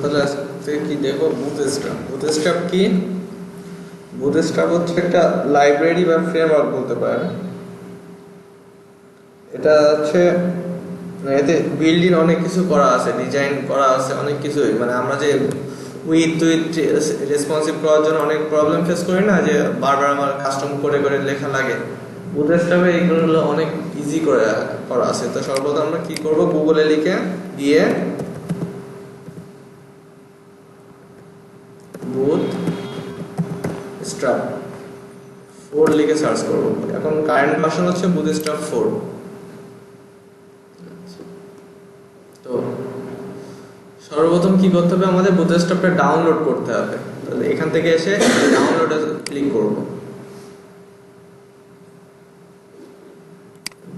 তাহলে আজকে কি দেখো বুটস্ট্র্যাপ কি? বুটস্ট্র্যাপ হচ্ছে একটা লাইব্রেরি বা ফ্রেমওয়ার্ক বলতে পারেন। এটা হচ্ছে এতে বিল্ড ইন অনেক কিছু করা আছে, ডিজাইন করা আছে অনেক কিছুই। মানে আমরা যে উইথ রেসপন্সিভ করার জন্য অনেক প্রবলেম ফেস করি না, যে বারবার আমার কাস্টম করে করে লেখা লাগে, বুটস্ট্র্যাপে এইগুলো অনেক ইজি করে করা আছে। তো সর্বদা আমরা কি করব, গুগলে লিখে দিয়ে বুটস্ট্র্যাপ 4 লিখে সার্চ করব। এখন কারেন্ট ভার্সন হচ্ছে বুটস্ট্র্যাপ 4। তো সর্বপ্রথম কি করতে হবে, আমাদের বুটস্ট্র্যাপটা ডাউনলোড করতে হবে। তাহলে এখান থেকে এসে ডাউনলোডে ক্লিক করব,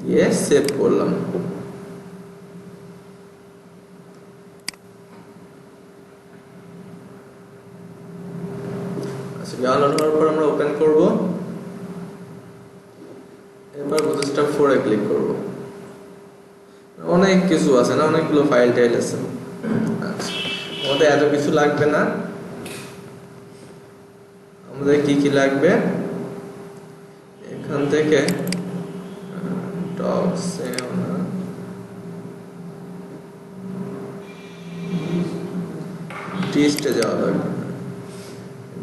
দিয়ে সেভ করলাম। আচ্ছা, ডাউনলোড হওয়ার পর আমরা ওপেন করব, এরপর বুটস্ট্র্যাপ 4 এ ক্লিক করব। অনেক কিছু আছে না, অনেকগুলো ফাইল টাইল আছে। আচ্ছা, আমাদের এত কিছু লাগবে না। আমাদের কি কি লাগবে, এখান থেকে ডিস্টে যাওয়া লাগবে।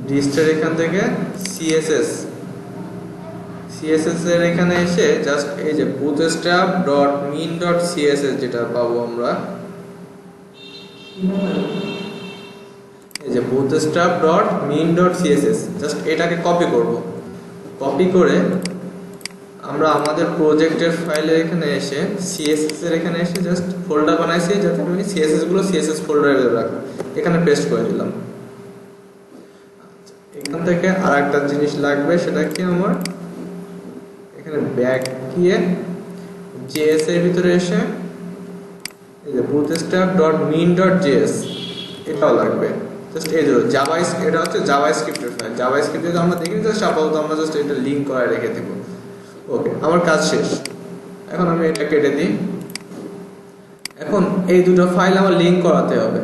ডিস্টের এখান থেকে সিএসএস এর এখানে এসে জাস্ট এই যে bootstrap.min.css যেটা পাবো আমরা, এই যে bootstrap.min.css, জাস্ট এটাকে কপি করব। কপি করে আমরা আমাদের প্রজেক্টের ফাইলে এখানে এসে সিএসএস এর এখানে এসে জাস্ট ফোল্ডার বানাইছি, যাতে আমি সিএসএস গুলো সিএসএস ফোল্ডারে রাখবো। এখানে পেস্ট করে দিলাম। এখান থেকে আরেকটা জিনিস লাগবে, সেটা কি, আমার এখানে ব্যাক গিয়ে জেএস এর ভিতরে এসে এই যে bootstrap.min.js এটাও লাগবে। জাস্ট এই যে জাভা, এটা হচ্ছে জাভাস্ক্রিপ্টের ফাইল। জাভাস্ক্রিপ্ট যদি আমরা দেখি, জাস্ট আপাতত আমরা জাস্ট এটা লিংক করে রেখে দেব। ওকে, আমার কাজ শেষ। এখন আমি এটা কেটে দিই। এখন এই দুটো ফাইল আমার লিংক করাতে হবে।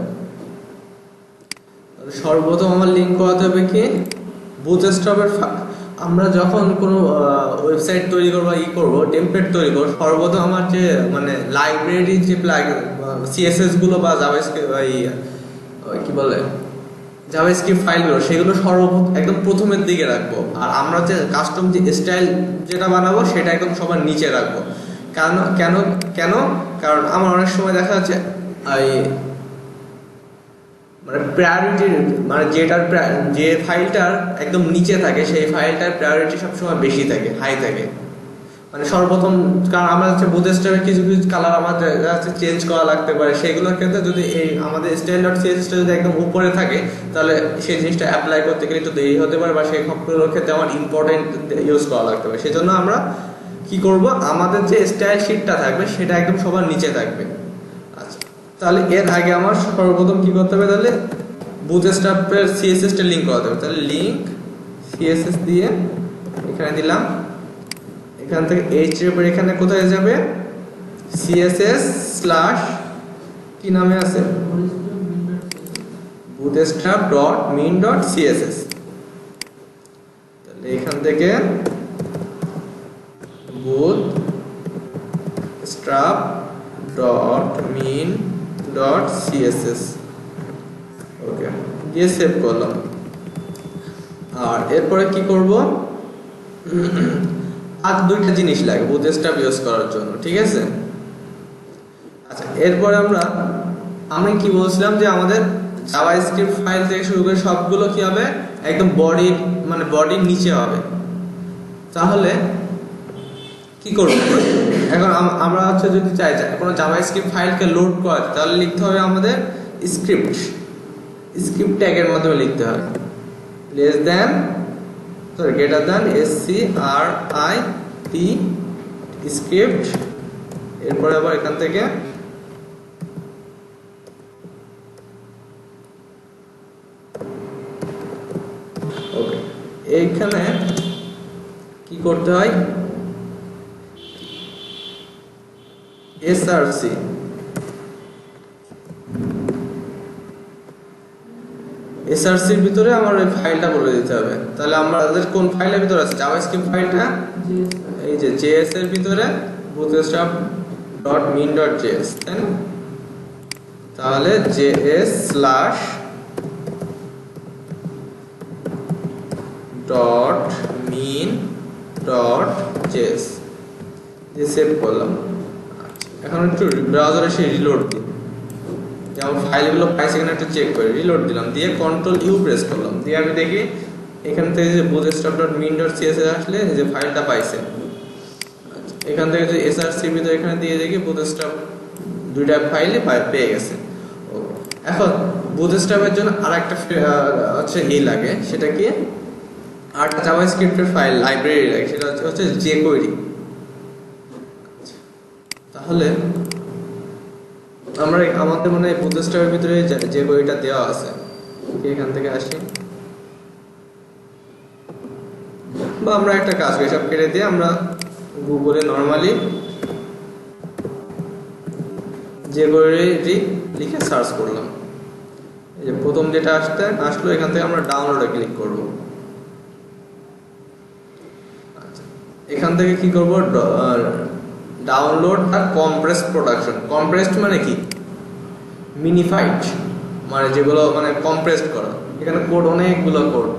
সর্বপ্রথম আমার লিংক করাতে হবে কি, বুটস্ট্র্যাপের। আমরা যখন কোনো ওয়েবসাইট তৈরি করবো, টেমপ্লেট তৈরি করবো, সর্বপ্রথম আমার যে মানে লাইব্রেরির যে সিএসএস গুলো বা জাভাস্ক্রিপ্ট কি বলে জাভাস্ক্রিপ্ট ফাইলগুলো, সেগুলো একদম প্রথমের দিকে রাখবো। আর আমরা যে কাস্টম যে স্টাইল যেটা বানাবো, সেটা একদম সবার নিচে রাখবো। কেন কেন কেন কারণ আমার অনেক সময় দেখা যাচ্ছে এই মানে প্রায়োরিটি মানে যে ফাইলটার একদম নিচে থাকে সেই ফাইলটার প্রায়োরিটি সবসময় বেশি থাকে, হাই থাকে। মানে সর্বপ্রথম, কারণ আমরা হচ্ছে বুটস্ট্র্যাপের কিছু কিছু কালার আমাদের চেঞ্জ করা লাগতে পারে, সেগুলোর ক্ষেত্রে যদি এই আমাদের style.css যদি একদম উপরে থাকে তাহলে সেই জিনিসটা অ্যাপ্লাই করতে গেলে একটু দেরি হতে পারে, বা সেই সবগুলোর ক্ষেত্রে আমার ইম্পর্টেন্ট ইউজ করা লাগতে পারে। সেজন্য আমরা কি করব, আমাদের যে স্টাইল শিটটা থাকবে সেটা একদম সবার নিচে থাকবে। আচ্ছা, তাহলে এর আগে আমার সর্বপ্রথম কি করতে হবে, তাহলে বুটস্ট্র্যাপের সিএসএসটা লিংক করাতে হবে। তাহলে লিংক সিএসএস দিয়ে এখানে দিলাম, এখান থেকে এইচ এর উপর এখানে কোথায় যাবে, সিএসএস স্ল্যাশ কি নামে আছে, bootstrap.min.css। তাহলে এখান থেকে bootstrap.min.css ওকে দিয়ে সেভ করলাম। আর এরপরে কি করব, আর দুইটা জিনিস লাগে বুটস্ট্র্যাপ ইউজ করার জন্য, ঠিক আছে। আচ্ছা, এরপরে আমি কি বলছিলাম যে আমাদের জাভাস্ক্রিপ্ট ফাইল থেকে শুরু করে সবগুলো কি হবে, একদম বডির নিচে হবে। তাহলে কি করব এখন, আমরা হচ্ছে যদি চাই কোনো জাভাস্ক্রিপ্ট ফাইলকে লোড করাতে, তাহলে লিখতে হবে আমাদের স্ক্রিপ্ট ট্যাগের মাধ্যমে লিখতে হবে গ্রেটার দ্যান SCRIPT স্ক্রিপ্ট। এরপরে আবার এখান থেকে ওকে, এইখানে কি করতে হয়, src এর ভিতরে আমার ওই ফাইলটা বলে দিতে হবে। তাহলে আমাদের কোন ফাইলের ভিতরে আছে, জাভাস্ক্রিপ্ট ফাইলটা এই যে js এর ভিতরে bootstrap.min.js, তাই না। তাহলে js/.min.js দিয়ে সেভ করলাম। এখন একটু ব্রাউজারে এসে রিলোড দিই, যেমন ফাইলগুলো পাইছে কিনা একটু চেক করে রিলোড দিলাম, দিয়ে Ctrl+U প্রেস করলাম, দিয়ে আমি দেখি এখান থেকে যে bootstrap.min.css আসলে যে ফাইলটা পাইছে। এখান থেকে যে src ভিতরে এখানে দিয়ে দেখি বুটস্ট্র্যাপ দুইটা ফাইলই পেয়ে গেছে। এখন বুটস্ট্র্যাপের জন্য আরেকটা হচ্ছে লাগে, সেটা কি আর জাভাস্ক্রিপ্টের ফাইল লাইব্রেরি লাগে, সেটা হচ্ছে jQuery। তাহলে আমরা আমাদের মনে হয় বুটস্ট্র্যাপের ভিতরে jQueryটা দেওয়া আছে, এখান থেকে আসি, বা আমরা একটা কাজ করি সব কেটে দিয়ে আমরা গুগলে নরমালি jQuery লিখে সার্চ করলাম। এই যে প্রথম যেটা আসলো, এখান থেকে আমরা ডাউনলোডে ক্লিক করব। আচ্ছা, এখান থেকে কি করব, ডাউনলোড আর কম্প্রেসড প্রোডাকশন। কম্প্রেসড মানে কি, মিনিফাইড, মানে যেগুলো মানে কম্প্রেসড করা। এখানে কোড অনেকগুলো কোড।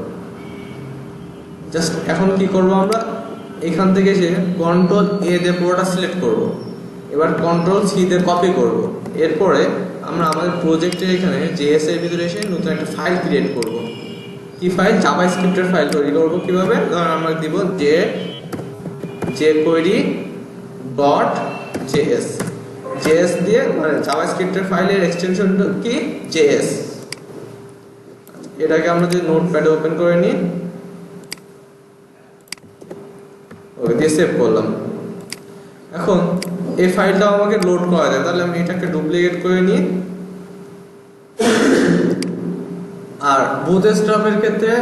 জাস্ট এখন কি করব, আমরা এখান থেকে এসে Ctrl+A দিয়ে পুরোটা সিলেক্ট করব, এবার Ctrl+C দিয়ে কপি করব। এরপরে আমরা আমাদের প্রজেক্টের এখানে js এর ভিতরে এসে নতুন একটা ফাইল ক্রিয়েট করব। কি ফাইল, জাভাস্ক্রিপ্টের ফাইল তৈরি করব। কিভাবে, ধরুন আমরা দিব jQuery.js দিয়ে, মানে জাভাস্ক্রিপ্টের ফাইলের এক্সটেনশনটা কি js। এটাকে আমরা যদি নোটপ্যাডে ওপেন করে নিই, ওকে দিয়ে সেভ করলাম। এখন এই ফাইলটা আমাকে লোড করা যায়, তাহলে আমি এটাকে ডুপ্লিকেট করে নিই। আর বুটস্ট্র্যাপের ক্ষেত্রে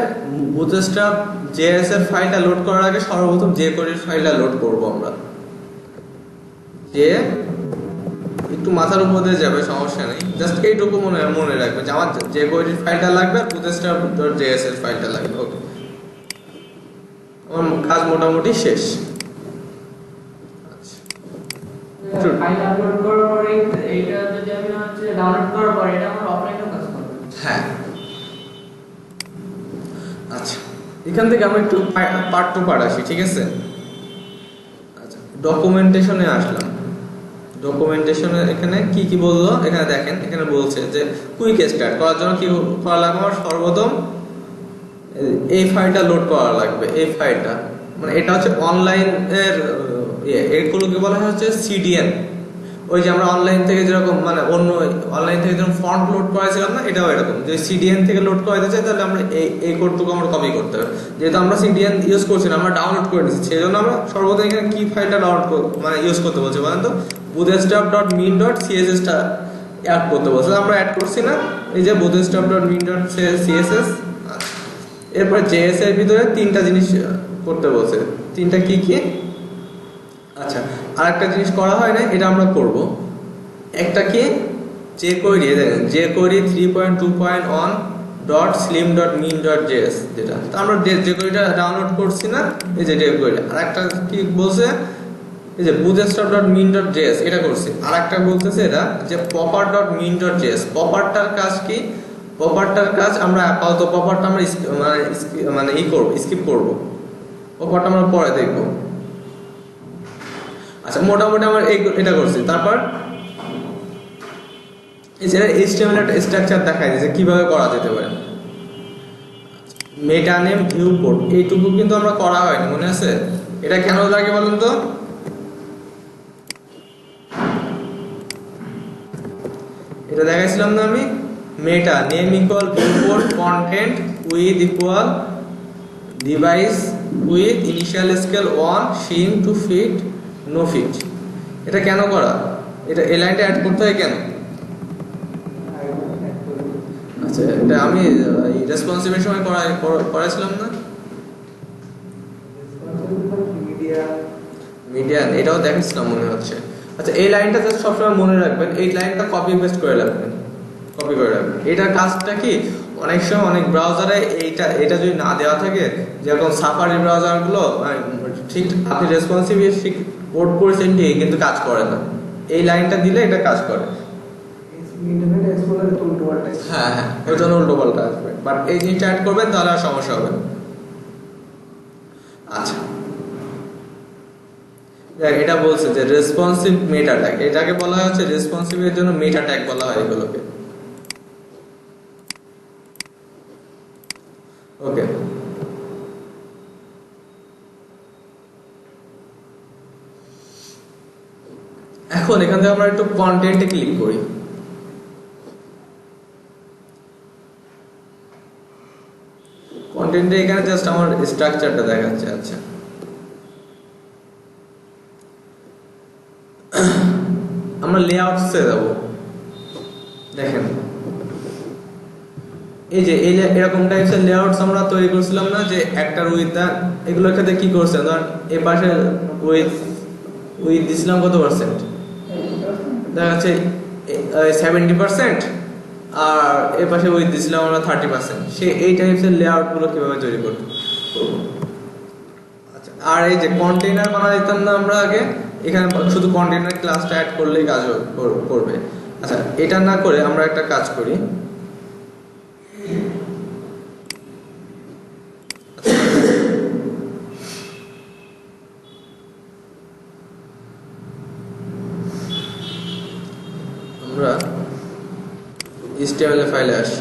বুটস্ট্র্যাপ js এর ফাইলটা লোড করার আগে সর্বপ্রথম jQuery ফাইলটা লোড করব আমরা। যে একটু মাথার উপর দিয়ে যাবে, সমস্যা নেই, জাস্ট এইটুকু মনে রাখবে যে আমার jQuery ফাইলটা লাগবে আর bootstrap.js এর ফাইলটা লাগবে। ওকে, আমার কাজ মোটামুটি শেষ। ফাইল আপলোড করার পরে এইটা যদি আমি হচ্ছে ডাউনলোড করার পরে এটা আমার অফলাইনেও কাজ করবে। হ্যাঁ, আচ্ছা, এখান থেকে আমরা একটু পার্ট টু পার্ট আসি, ঠিক আছে। আচ্ছা, ডকুমেন্টেশনে আসলাম। ডকুমেন্টেশনের এখানে কি কি বললো এখানে দেখেন, এখানে বলছে যে কুইক স্টার্ট করার জন্য কি করা লাগবে, আমার সর্বপ্রথম এই ফাইলটা লোড করা লাগবে। এই ফাইলটা মানে এটা হচ্ছে অনলাইন এর এগুলোকে বলা হয় হচ্ছে সিডিএন। ওই যে আমরা অনলাইন থেকে যেরকম মানে অন্য অনলাইন থেকে যেরকম ফন্ট লোড করেছিলাম না, এটাও এরকম যে সিডিএন থেকে লোড করাতে চাই তাহলে আমরা এই কোডটুকু আমরা কপি করতে হবে। যেহেতু আমরা সিডিএন ইউজ করছি না, আমরা ডাউনলোড করে নিচ্ছি, সেই জন্য আমরা সর্বপ্রথম এখানে কি ফাইলটা ডাউনলোড মানে ইউজ করতে বলছে বলেন তো, bootstrap.min.css টা অ্যাড করতে বলছে, আমরা অ্যাড করছি না। এই যে bootstrap.min.css। এরপর জেএস এর ভিতরে তিনটা জিনিস করতে বলছে, তিনটা কি কি? আচ্ছা, আরেকটা জিনিস করা হয় না, এটা আমরা করব। একটা কি jQuery, jQuery 3.2.1.slim.min.js যেটা, তো আমরা jQueryটা ডাউনলোড করছি না, এই যে jQuery। আরেকটা কি বলছে, এই যে bootstrap.min.js এটা করছি। আরেকটা বলতেছে এটা যে popper.min.js। পপারটার কাজ কি? পপারটার কাজ আমরা আপাতত পপারটা আমরা মানে স্কিপ করব, পপারটা আমরা পরে দেখব। আচ্ছা, মোটামুটি আমরা এটা করছি। তারপর এই যে HTML একটা স্ট্রাকচার দেখাই দিয়েছে কিভাবে করা যেতে পারে। মেটা নেম ভিউ কোড এইটুকু কিন্তু আমরা করা হয়নি, মনে আছে? এটা কেন লাগে বলেন তো? এটা দেখাইছিলাম না আমি, মেটা নেম ইকুয়াল ভিউ কোড content width equal device width initial scale 1 shrink to fit no fit. এটা কেন করা? এটা এই লাইনটা অ্যাড করতে হয় কেন? আচ্ছা, এটা আমি রেসপন্সিভের সময় করাইছিলাম না, মিডিয়ান এটাও দেখাচ্ছিলাম মনে হচ্ছে। আচ্ছা, এই লাইনটা জাস্ট সবসময় মনে রাখবেন, এই লাইনটা কপি পেস্ট করে রাখবেন, কপি করে রাখবেন। এটার কাজটা কি, অনেক সময় অনেক ব্রাউজারে এটা যদি না দেওয়া থাকে, যেরকম সাফারি ব্রাউজারগুলো ঠিক আপনি রেসপন্সিভ কোড করেছেন ঠিক কিন্তু কাজ করে না, এই লাইনটা দিলে এটা কাজ করে। হ্যাঁ হ্যাঁ, ওই জন্য উল্টো পাল্টা আসবে, বাট এই জিনিসটা অ্যাড করবেন তাহলে আর সমস্যা হবে না। আচ্ছা, এটা বলছে যে রেসপন্সিভ মেটা ট্যাগ, এটাকে বলা হচ্ছে রেসপন্সিভ এর জন্য মেটা ট্যাগ বলা হয় এগুলোকে। ওকে, এখন এখান থেকে আমরা একটু কন্টেন্টে ক্লিক করি। কন্টেন্টে এখানে জাস্ট আমার স্ট্রাকচারটা দেখাচ্ছে। আচ্ছা, আমরা লেআউটসে যাব। দেখেন এই যে এরকম টাইপের লেআউটস আমরা তৈরি করছিলাম না, যে একটা উইথ দা এগুলোর ক্ষেত্রে কি করছে, ধরেন এই পাশে উইথ দিছিলাম কত পার্সেন্ট, দেখা যাচ্ছে 70%, আর এই পাশে উইথ দিছিলাম আমরা 30%। সে এই টাইপের লেআউট গুলো কিভাবে তৈরি করব। আচ্ছা, আর এই যে কন্টেইনার বানা দিতাম না আমরা আগে, এখানে শুধু কন্টেইনার ক্লাসটা অ্যাড করলেই কাজ করবে। আচ্ছা, এটা না করে আমরা একটা কাজ করি, আমরা HTML ফাইলে আসি।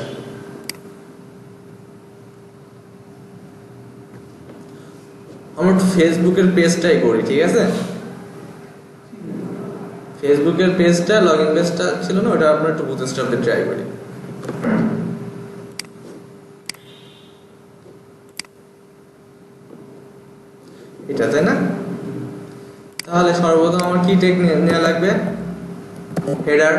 আমরা ফেসবুকের পেজটাই করি, ঠিক আছে? ফেসবুকের পেজটা লগইন পেজটা ছিল না, ওটা আমরা একটু বুটস্ট্র্যাপ দিয়ে ট্রাই করি। এটা তাই না? তাহলে সর্বপ্রথম আমার কি টেক নেওয়া লাগবে, হেডার।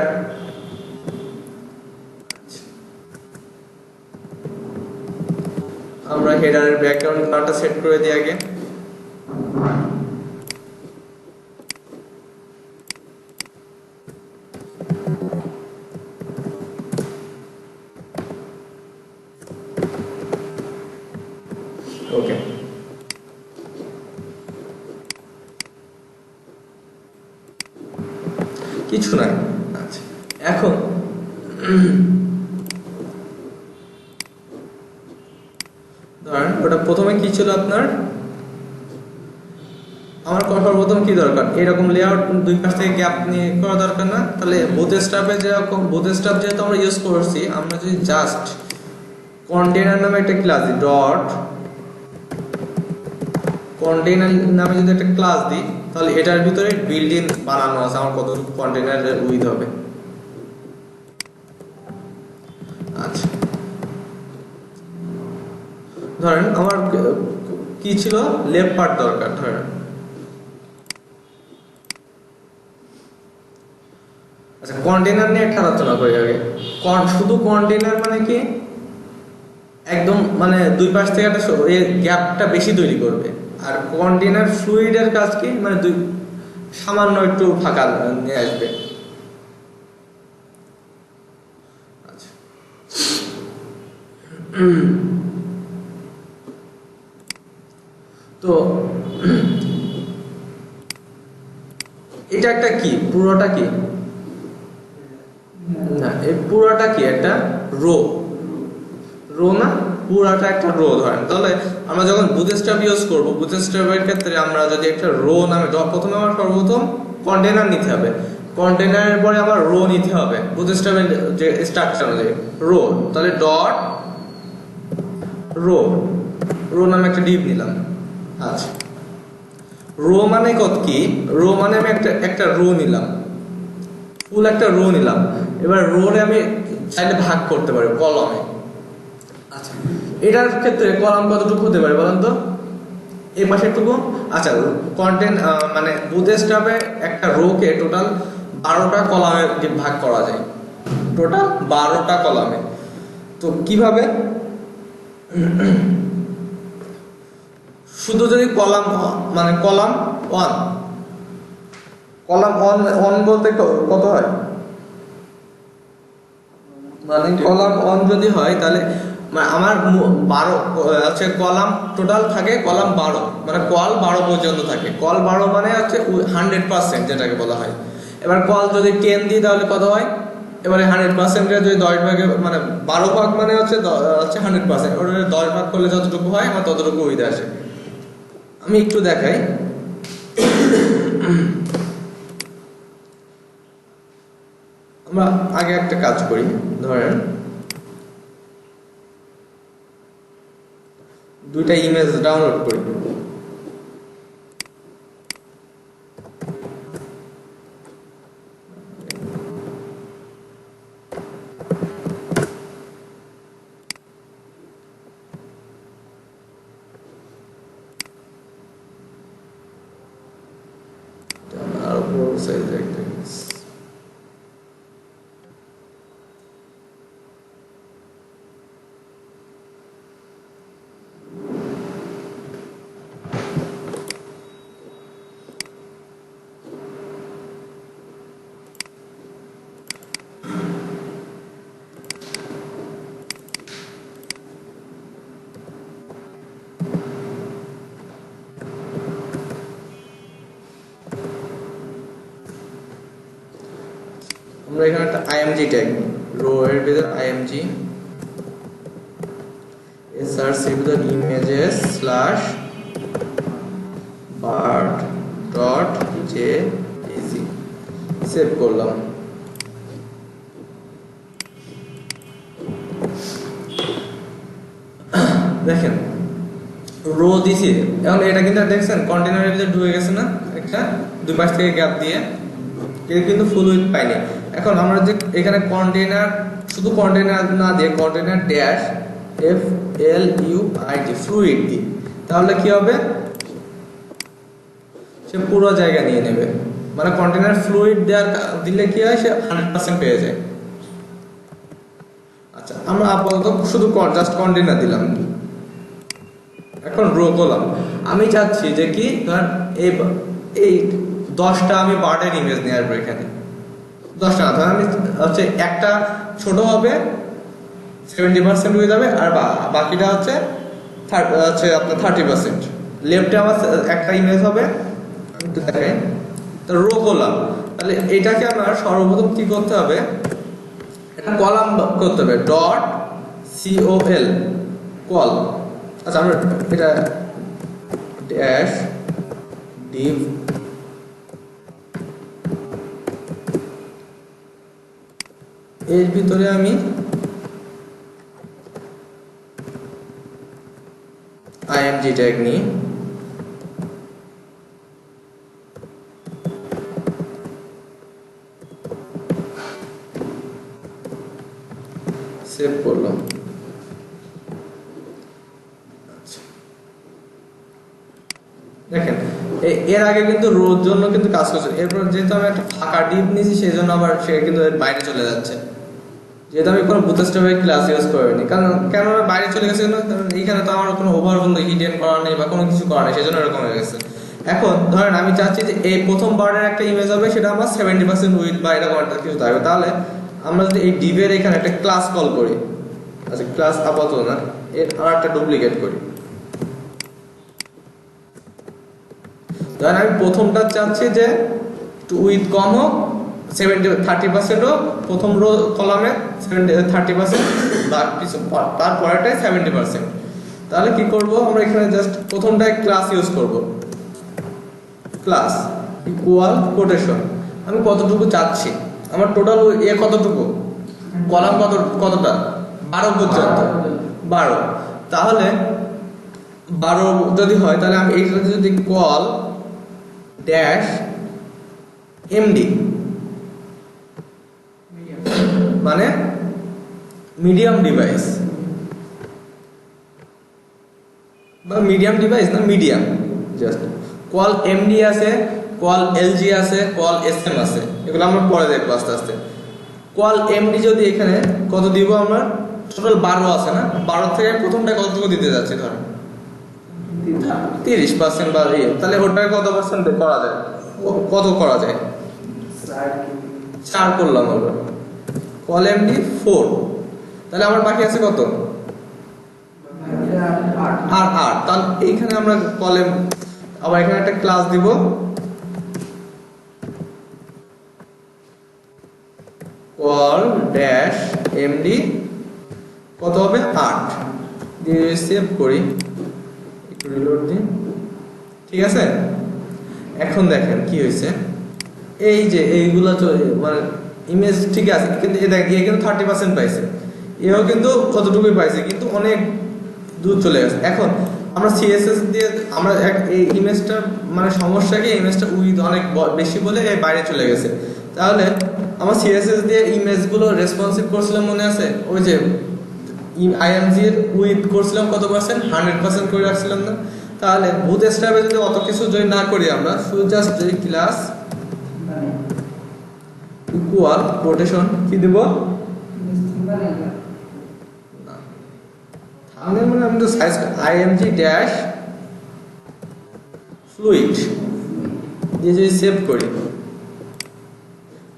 আমরা হেডারের ব্যাকগ্রাউন্ড কালারটা সেট করে দিই আগে। ওকে, কিছু নাই। আচ্ছা, এখন ধরেন ওটা প্রথমে কি ছিল আপনার, আমার সর্বপ্রথম কি দরকার, এরকম লেআউট দুই পাশ থেকে গ্যাপ নিয়ে করা দরকার না। তাহলে বুটস্ট্র্যাপে যেরকম বুটস্ট্র্যাপ যেহেতু আমরা ইউজ করছি, আমরা যদি জাস্ট কন্টেইনার নামে একটা ক্লাস দিই, ডট কন্টেইনার নামে যদি একটা ক্লাস দিই, তাহলে এটার ভিতরে বিল্ট ইন বানানো আছে আমার কতটুকু কন্টেইনারের উইথ হবে। আচ্ছা, ধরেন আমার কি ছিল, লেফট পার্ট দরকার। ধরেন আচ্ছা, কন্টেইনার নিয়ে একটা আলোচনা করি আগে। শুধু কন্টেইনার মানে কি, একদম মানে দুই পাশ থেকে একটা গ্যাপটা বেশি তৈরি করবে। আর কন্টেইনার ফ্লুইডের কাজ কি, মানে দুই সামান্য একটু ফাঁকা নিয়ে আসবে। আচ্ছা, তো এটা একটা কি, পুরোটা কি না, এই পুরোটা কি একটা রো, রো না, পুরোটা একটা রো। ধরেন তাহলে আমরা যখন বুটস্ট্র্যাপ ইউজ করব, বুটস্ট্র্যাপের ক্ষেত্রে আমরা যদি একটা রো নামে, প্রথমে আমার সর্বপ্রথম কন্টেইনার নিতে হবে, কন্টেইনারের পরে আবার রো নিতে হবে। বুটস্ট্র্যাপের যে স্ট্রাকচার অনুযায়ী রো, তাহলে ডট রো, রো নামে একটা ডিভ নিলাম। আচ্ছা, রো মানে কত কি, রো মানে আমি একটা রো নিলাম, ফুল একটা রো নিলাম। এবার রোরে আমি চাইলে ভাগ করতে পারি কলামে। আচ্ছা, এটার ক্ষেত্রে কলাম কতটুকু হতে পারে বলেন তো, এই পাশেরটুকু। আচ্ছা, কন্টেন্ট মানে বুটস্ট্র্যাপে একটা রোকে টোটাল 12টা কলামে ভাগ করা যায়, টোটাল 12টা কলামে। তো কিভাবে, শুধু যদি কলাম মানে কলাম 1, কলাম 1 বলতে কত হয়, মানে কলাম 1 যদি হয় তাহলে আমার 12 হচ্ছে কলাম টোটাল থাকে, কলাম 12, মানে কল 12 পর্যন্ত থাকে। কল 12 মানে হচ্ছে 100% যেটাকে বলা হয়। এবার কল যদি 10 দিই তাহলে কত হয়, এবারে 100% এর যদি 10 ভাগে মানে 12 ভাগ মানে হচ্ছে 100%, ওটা 10 ভাগ করলে যতটুকু হয় আমার ততটুকু হইতে আসে। আমি একটু দেখাই। আমরা আগে একটা কাজ করি, ধরেন দুইটা ইমেজ ডাউনলোড করি। আর বড় সাইজের একটা ইমেজ। আমরা এখানে একটা আইএমজি ট্যাগ, রো এর ভিতর আইএমজি, এসআরসি এর ভিতর images slash bird dot JAC save করলাম। দেখেন রো দিছি, এখন এটা কিন্তু দেখছেন কন্টেইনারের ভিতরে ঢুকে গেছে না, একটা দুই পাশ থেকে গ্যাপ দিয়ে, এটা কিন্তু ফুল উইথ পাইনি। এখন আমরা যে এখানে কন্টেইনার, শুধু কন্টেইনার না দিয়ে কন্টেইনার ড্যাশ FLUID ফ্লুইড দিই, তাহলে কি হবে, সে পুরো জায়গা নিয়ে নেবে। মানে কন্টেইনার ফ্লুইড দিলে কি হয়, সে 100% পেয়ে যায়। আচ্ছা, আমরা আপাতত শুধু জাস্ট কন্টেইনার দিলাম। এখন রো করলাম, আমি চাচ্ছি যে কি, ধর এই 10টা আমি বার্ডের ইমেজ নিয়ে আসবো এখানে, 10টা না, ধর আমি হচ্ছে একটা ছোট হবে 70% হয়ে যাবে, আর বাকিটা হচ্ছে আপনার 30%। লেফটে আমার একটা ইমেজ হবে, একটু দেখাই। তো রো করলাম, তাহলে এটাকে আমার সর্বপ্রথম কি করতে হবে, এটা কলাম করতে হবে, ডট COL কল। আচ্ছা, আমরা এটা ড্যাশ div এর ভিতরে আমি img ট্যাগ নিই, সেভ করলাম। দেখেন এর আগে কিন্তু রোর জন্য কিন্তু কাজ করছে, এরপর যেহেতু আমি একটা ফাঁকা ডিপ নিয়েছি সেই জন্য আবার সে কিন্তু এর বাইরে চলে যাচ্ছে, যেহেতু আমি কোনো বুটস্ট্র্যাপের ক্লাস ইউজ করিনি। কারণ কেন বাইরে চলে গেছে, কারণ এইখানে তো আমার কোনো ওভারঅল হিডেন করা নেই বা কোনো কিছু করা নেই, সেই জন্য এরকম হয়ে গেছে। এখন ধরেন আমি চাচ্ছি যে এই প্রথম বারের একটা ইমেজ হবে, সেটা আমার 70% উইথ বা এরকম একটা কিছু থাকবে। তাহলে আমরা যদি এই ডিভের এখানে একটা ক্লাস কল করি, আচ্ছা ক্লাস আপাতত না, এর আর একটা ডুপ্লিকেট করি। ধরেন আমি প্রথমটা চাচ্ছি যে একটু উইথ কম হোক, 30% হোক প্রথম রো কলামে, 30% বা কিছু তারপরেটাই 70%। তাহলে কি করব আমরা এখানে জাস্ট প্রথমটায় ক্লাস ইউজ করব, ক্লাস ইকুয়াল কোটেশন আমি কতটুকু চাচ্ছি, আমার টোটাল কতটুকু কলাম কতটা 12 পর্যন্ত 12। তাহলে 12 যদি হয় তাহলে আমি এইটা যদি কল ড্যাশ এমডি মানে মিডিয়াম ডিভাইস বা মিডিয়াম ডিভাইস না মিডিয়াম, জাস্ট কল এমডি আছে, কল এলজি আছে, কল এসএম আছে, এগুলো আমরা পরে দেখবো আস্তে আস্তে। কল এমডি যদি এখানে কত দিব, আমরা টোটাল 12 আছে না, 12 থেকে প্রথমটা কতটুকু দিতে যাচ্ছি ধরেন 30% বা তাহলে ওটাকে কত পার্সেন্ট করা যায়, কত করা যায় 4 করলাম আমরা, কল এমডি 4, তাহলে আমার বাকি আছে কত আর 8। তাহলে এইখানে আমরা কলেম আবার এখানে একটা ক্লাস দিব, কল ড্যাশ এমডি কত হবে 8 দিয়ে সেভ করি, একটু রিলোড দিই। ঠিক আছে, এখন দেখেন কি হয়েছে, এই যে এইগুলা মানে ইমেজ ঠিক আছে, কিন্তু এ কিন্তু 30% পাইছে, এও কিন্তু কতটুকুই পাইছে, কিন্তু অনেক দূর চলে গেছে। এখন আমরা সিএসএস দিয়ে আমরা এই ইমেজটা মানে সমস্যা কি, ইমেজটা উইথ অনেক বেশি বলে বাইরে চলে গেছে। তাহলে আমরা সিএসএস দিয়ে ইমেজগুলো রেসপন্সিভ করছিলাম মনে আছে, ওই যে আইএমজি এর উইথ করছিলাম কত পার্সেন্ট, 100% করে রাখছিলাম না। তাহলে বুটস্ট্র্যাপে যদি অত কিছু যদি না করি, আমরা শুধু জাস্ট এই ক্লাস ইকুয়াল কোটেশন কি দেব, তাহলে মানে আমি তো সাইজ আইএমজি ড্যাশ ফ্লুইড দিয়ে যদি সেভ করি,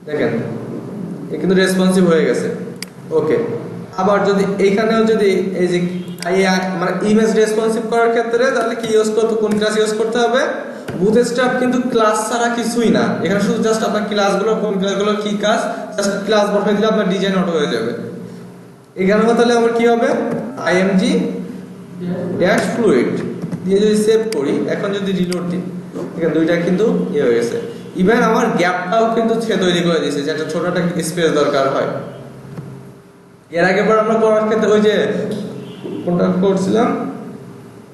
দেখেন এ কিন্তু রেসপন্সিভ হয়ে গেছে। ওকে, আবার যদি এইখানেও যদি এই যে মানে ইমেজ রেসপন্সিভ করার ক্ষেত্রে তাহলে কি ইউজ করতে, কোন ক্লাস ইউজ করতে হবে, বুটস্ট্র্যাপ কিন্তু ক্লাস ছাড়া কিছুই না, এখানে শুধু জাস্ট আপনার ক্লাসগুলো কোন ক্লাসগুলো কি কাজ, জাস্ট ক্লাস বসাই দিলে আপনার ডিজাইন অটো হয়ে যাবে। এখানে তাহলে আমার কি হবে, আইএমজি ড্যাশ ফ্লুইড দিয়ে যদি সেভ করি, এখন যদি রিলোড দিই, এখানে দুইটা কিন্তু ইয়ে হয়ে গেছে। ইভেন আমার গ্যাপটাও কিন্তু সে তৈরি করে দিয়েছে, যেটা ছোট একটা স্পেস দরকার হয়। এর আগে পর আমরা করার ক্ষেত্রে ওই যে কোনটা করছিলাম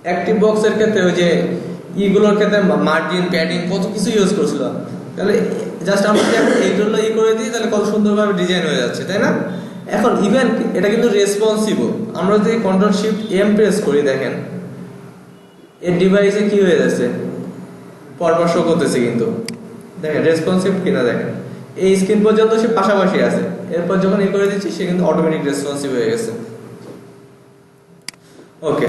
অ্যাক্টিভ বক্সের ক্ষেত্রে, ওই যে ইগুলোর ক্ষেত্রে মার্জিন প্যাডিং কত কিছু ইউজ করছিলাম। তাহলে জাস্ট আমরা এই জন্য করে দিই, তাহলে কত সুন্দরভাবে ডিজাইন হয়ে যাচ্ছে, তাই না? এখন ইভেন এটা কিন্তু রেসপন্সিভও, আমরা যদি কন্ট্রোল শিফট এম প্রেস করি, দেখেন এর ডিভাইসে কি হয়ে যাচ্ছে, পরপর শো করতেছে, কিন্তু দেখেন রেসপন্সিভ কিনা, দেখেন এই স্ক্রিন পর্যন্ত সে পাশাপাশি আছে, এরপর যখন এই করে দিচ্ছি সে কিন্তু অটোমেটিক রেসপন্সিভ হয়ে গেছে। ওকে,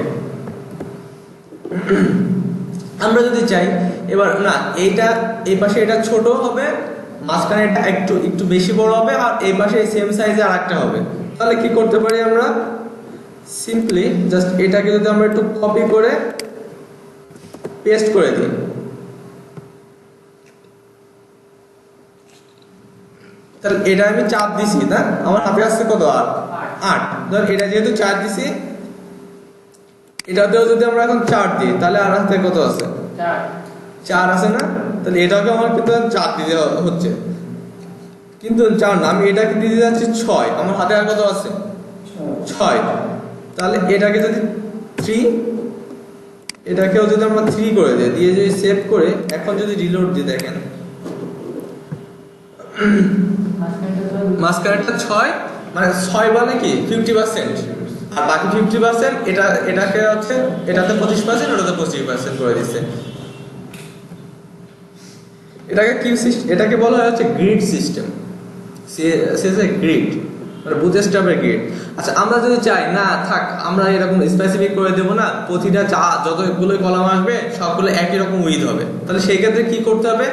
আমরা যদি চাই এবার না এইটা এই পাশে এটা ছোট হবে, মাঝখানে এটা একটু বেশি বড় হবে, আর এই পাশে সেম সাইজে আরেকটা হবে, তাহলে কি করতে পারি আমরা, সিম্পলি জাস্ট এটাকে যদি আমরা একটু কপি করে পেস্ট করে দিই, তাহলে এটা আমি চাপ দিছি না, আমার হাতে আসছে কত 8, ধর এটা যেহেতু 4 দিছি, এটাতেও যদি আমরা এখন 4 দিই তাহলে আর হাতে কত আছে 4 আছে না, তাহলে এটাকে আমার কিন্তু 4 দিতে হচ্ছে, কিন্তু 4 না, আমি এটাকে দিতে যাচ্ছি 6, আমার হাতে আর কত আছে 6, তাহলে এটাকে যদি 3, এটাকেও যদি আমরা 3 করে দিই, দিয়ে যদি সেভ করে এখন যদি রিলোড দিয়ে দেখেন মাঝখানেরটা 6, মানে 6 মানে কি 50%, আর বাকি 50% এটাকে হচ্ছে এটাতে 25%, ওটাতে 25% করে দিচ্ছে। এটাকে বলা হয় হচ্ছে গ্রিড সিস্টেম, গ্রিড মানে বুটস্ট্র্যাপের গ্রিড। আচ্ছা, আমরা যদি চাই না থাক, আমরা এরকম স্পেসিফিক করে দেব না, প্রতিটা যতগুলো কলাম আসবে সবগুলো একই রকম উইথ হবে, তাহলে সেই ক্ষেত্রে কি করতে হবে?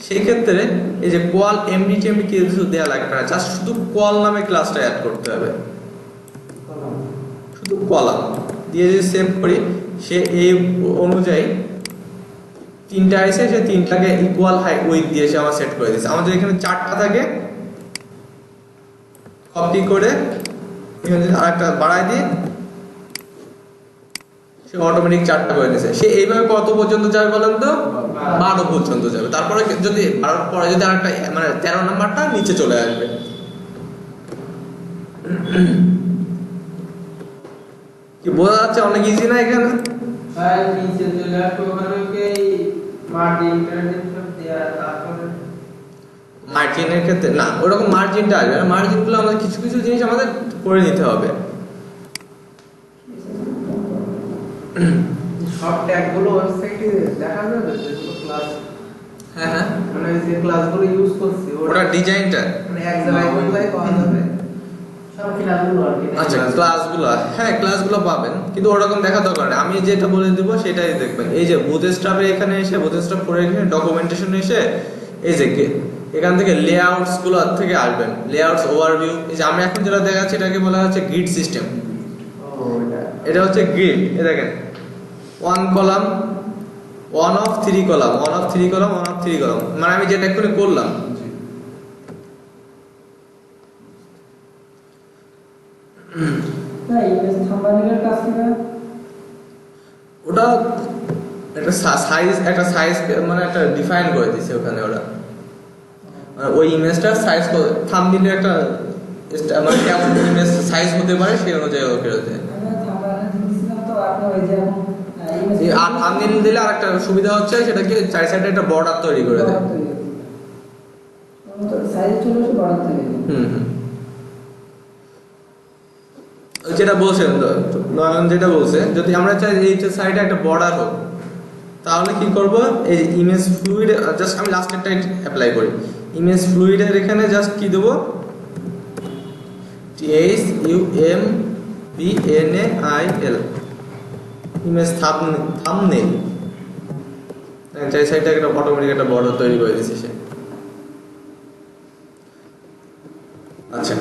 সেই ক্ষেত্রে এই যে কোয়াল এমডি টেমডি কিছু দেওয়া লাগবে না, জাস্ট শুধু কোয়াল নামে ক্লাসটা অ্যাড করতে হবে, শুধু কলাম দিয়ে যদি সেভ করি, সে এই অনুযায়ী 3টা আছে, সে 3টাকে ইকুয়াল হাই উইথ দিয়ে সে আমার সেট করে দিয়েছে। আমাদের এখানে 4টা থাকে, কপি করে এখানে আরেকটা বাড়াই দিই, সে অটোমেটিক 4টা করে দিয়েছে। সে এইভাবে কত পর্যন্ত যাবে বলেন তো? 12 পর্যন্ত যাবে। তারপরে যদি 12 পরে যদি আরেকটা মানে 13 নাম্বারটা নিচে চলে আসবে। কি বোঝা যাচ্ছে? অনেক ইজি না এখানে? ভাই নিচে চলে আসবে, ওখানে কি মার্জিন টার্জিন সব দেয়া, তারপরে মার্জিনের ক্ষেত্রে না, ওরকম মার্জিনটা আসবে না, মার্জিনগুলো আমাদের কিছু কিছু জিনিস আমাদের করে নিতে হবে। সব ট্যাগগুলো ওয়েবসাইটে দেখা যাবে, যেগুলো ক্লাস, হ্যাঁ হ্যাঁ, মানে যে ক্লাসগুলো ইউজ করছি ওটা ডিজাইনটা মানে এক জায়গায় কোথায় পাওয়া যাবে? সব ক্লাসগুলো আর কি। আচ্ছা, ক্লাসগুলো, হ্যাঁ ক্লাসগুলো পাবেন, কিন্তু ওরকম দেখা দরকার নেই, আমি যেটা বলে দিব সেটাই দেখবেন। এই যে বুটস্ট্র্যাপে এখানে এসে, বুটস্ট্র্যাপ করে এখানে ডকুমেন্টেশন এসে, এই যে এখান থেকে লেআউটস গুলো থেকে আসবেন, লেআউটস ওভারভিউ। এই যে আমরা এখন যেটা দেখাচ্ছি এটাকে বলা হচ্ছে গ্রিড সিস্টেম। এটা হচ্ছে গ্রিড, এই দেখেন 1 column, 1 of 3 column, 1 of 3 column, 1 of 3 column, মানে আমি যেটা এক্ষুনি করলাম। তাই এই থাম্বনেলের কাজ কি? ওটা একটা সাইজ মানে একটা ডিফাইন করে দিয়েছে ওখানে ওরা, মানে ওই ইমেজটার সাইজ, থাম্বনেলের একটা মানে কেমন ইমেজ সাইজ হতে পারে সেই অনুযায়ী ওকে দেয়। আর থাম্বনেল দিলে আরেকটা সুবিধা হচ্ছে, সেটা কি চারি সাইডে একটা বর্ডার তৈরি করে দেয়। যেটা বলছেন নয়ন, যেটা বলছে, যদি আমরা চাই এই সাইডে একটা বর্ডার হোক, তাহলে কি করব? এই ইমেজ ফ্লুইড, জাস্ট আমি লাস্টেরটা অ্যাপ্লাই করি। ইমেজ ফ্লুইডের এখানে জাস্ট কি দেব? THUMBNAIL, image thumbnail. চাই সাইডে একটা অটোমেটিক একটা বর্ডার তৈরি করে দিয়েছে সে। আচ্ছা,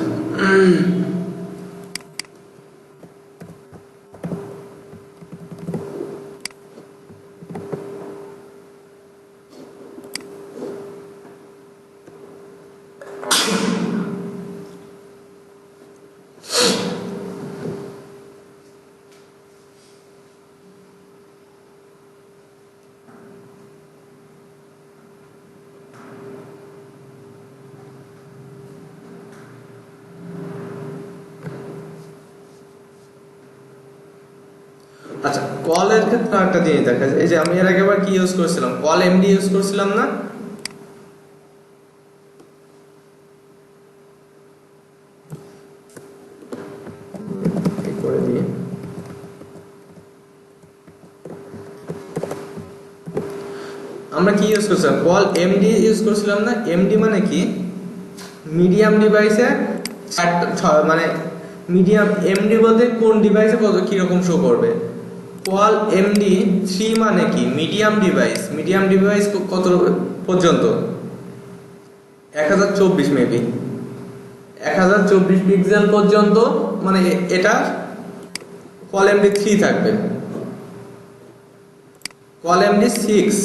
আচ্ছা, কলের ক্ষেত্রে একটা জিনিস দেখা যায়, এই যে আমি এর আগে আবার কি ইউজ করেছিলাম, কল এমডি ইউজ করেছিলাম না? করে দিয়ে আমরা কি ইউজ করছিলাম? কল এমডি ইউজ করছিলাম না? এমডি মানে কি? মিডিয়াম ডিভাইসে মানে মিডিয়াম, এমডি বলতে কোন ডিভাইসে কত কিরকম শো করবে। কোয়াল এমডি 3 মানে কি? Medium device. মিডিয়াম ডিভাইস কত পর্যন্ত? 1024 মেবি, 1024 পিক্সেল পর্যন্ত, মানে এটা কোয়াল এমডি 3 থাকবে। কোয়াল এমডি 6,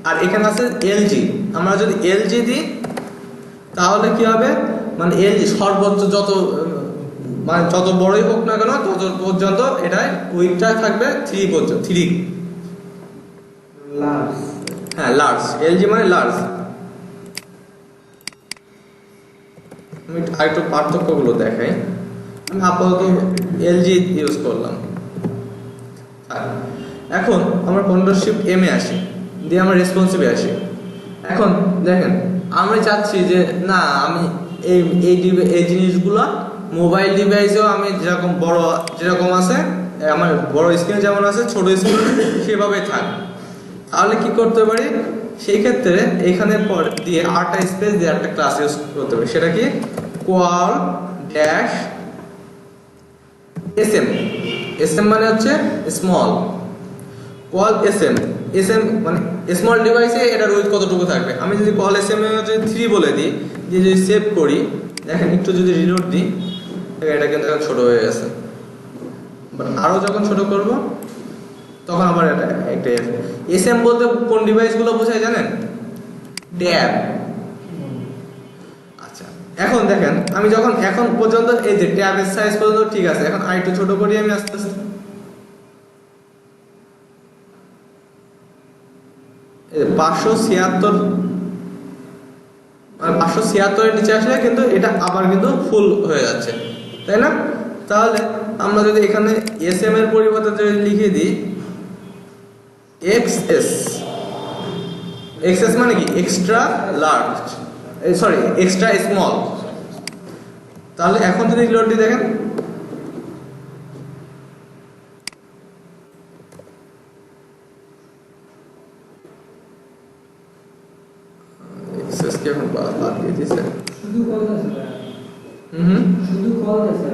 আর এখানে আছে এলজি। আমরা যদি এলজি দিই তাহলে কি হবে? মানে এলজি সর্বোচ্চ মানে যত বড়ই হোক না কেন তত পর্যন্ত এটা উইডথটা থাকবে 3 পর্যন্ত, 3 লার্জ হ্যাঁ লার্জ, এলজি মানে লার্জ। আমি আরেকটু পার্থক্যগুলো দেখাই। আমি আপাতত এলজি ইউজ করলাম। এখন আমরা কন্ট্রোল শিফট এম এ আসি, দিয়ে আমরা রেসপন্সিভে আসি। এখন দেখেন আমি চাচ্ছি যে না আমি এই এই জিনিসগুলো মোবাইল ডিভাইসেও আমি যেরকম বড় যেরকম আছে আমার বড় স্ক্রিনে যেমন আছে ছোট স্ক্রিনে সেভাবে থাক। তাহলে কি করতে পারি, সেই ক্ষেত্রে এইখানে পর দিয়ে আরটা স্পেস দিয়ে একটা ক্লাস ইউজ করতে পারি। সেটা কি কোয়াল ড্যাশ এসএম। এসএম মানে হচ্ছে স্মল, কল এসএম। এসএম মানে স্মল ডিভাইসে এটার ওয়েট কতটুকু থাকবে। আমি যদি কল এসএম এ যদি 3 বলে দিই, দিয়ে যদি সেভ করি, দেখেন একটু যদি রিলোড দিই, এটা কিন্তু এখন ছোট হয়ে গেছে। বাট আরও যখন ছোট করব তখন আবার এটা একটা এসএম বলতে কোন ডিভাইসগুলো বোঝায় জানেন? ট্যাব। আচ্ছা এখন দেখেন আমি যখন এখন পর্যন্ত এই যে ট্যাবের সাইজ পর্যন্ত ঠিক আছে, এখন আরেকটু ছোট করি আমি আস্তে আস্তে। 576 মানে 576 এর নিচে আসলে কিন্তু এটা আবার কিন্তু ফুল হয়ে যাচ্ছে, তাই না? তাহলে আমরা যদি এখানে এসএম এর পরিবর্তে যদি লিখে দিই এক্সএস, এক্সএস মানে কি extra large, sorry extra small. তাহলে এখন যদি রিলোড দিই দেখেন এক্সএস কি এখন বাদ দিয়ে দিয়েছে। শুধু কল আছে, শুধু কল আছে।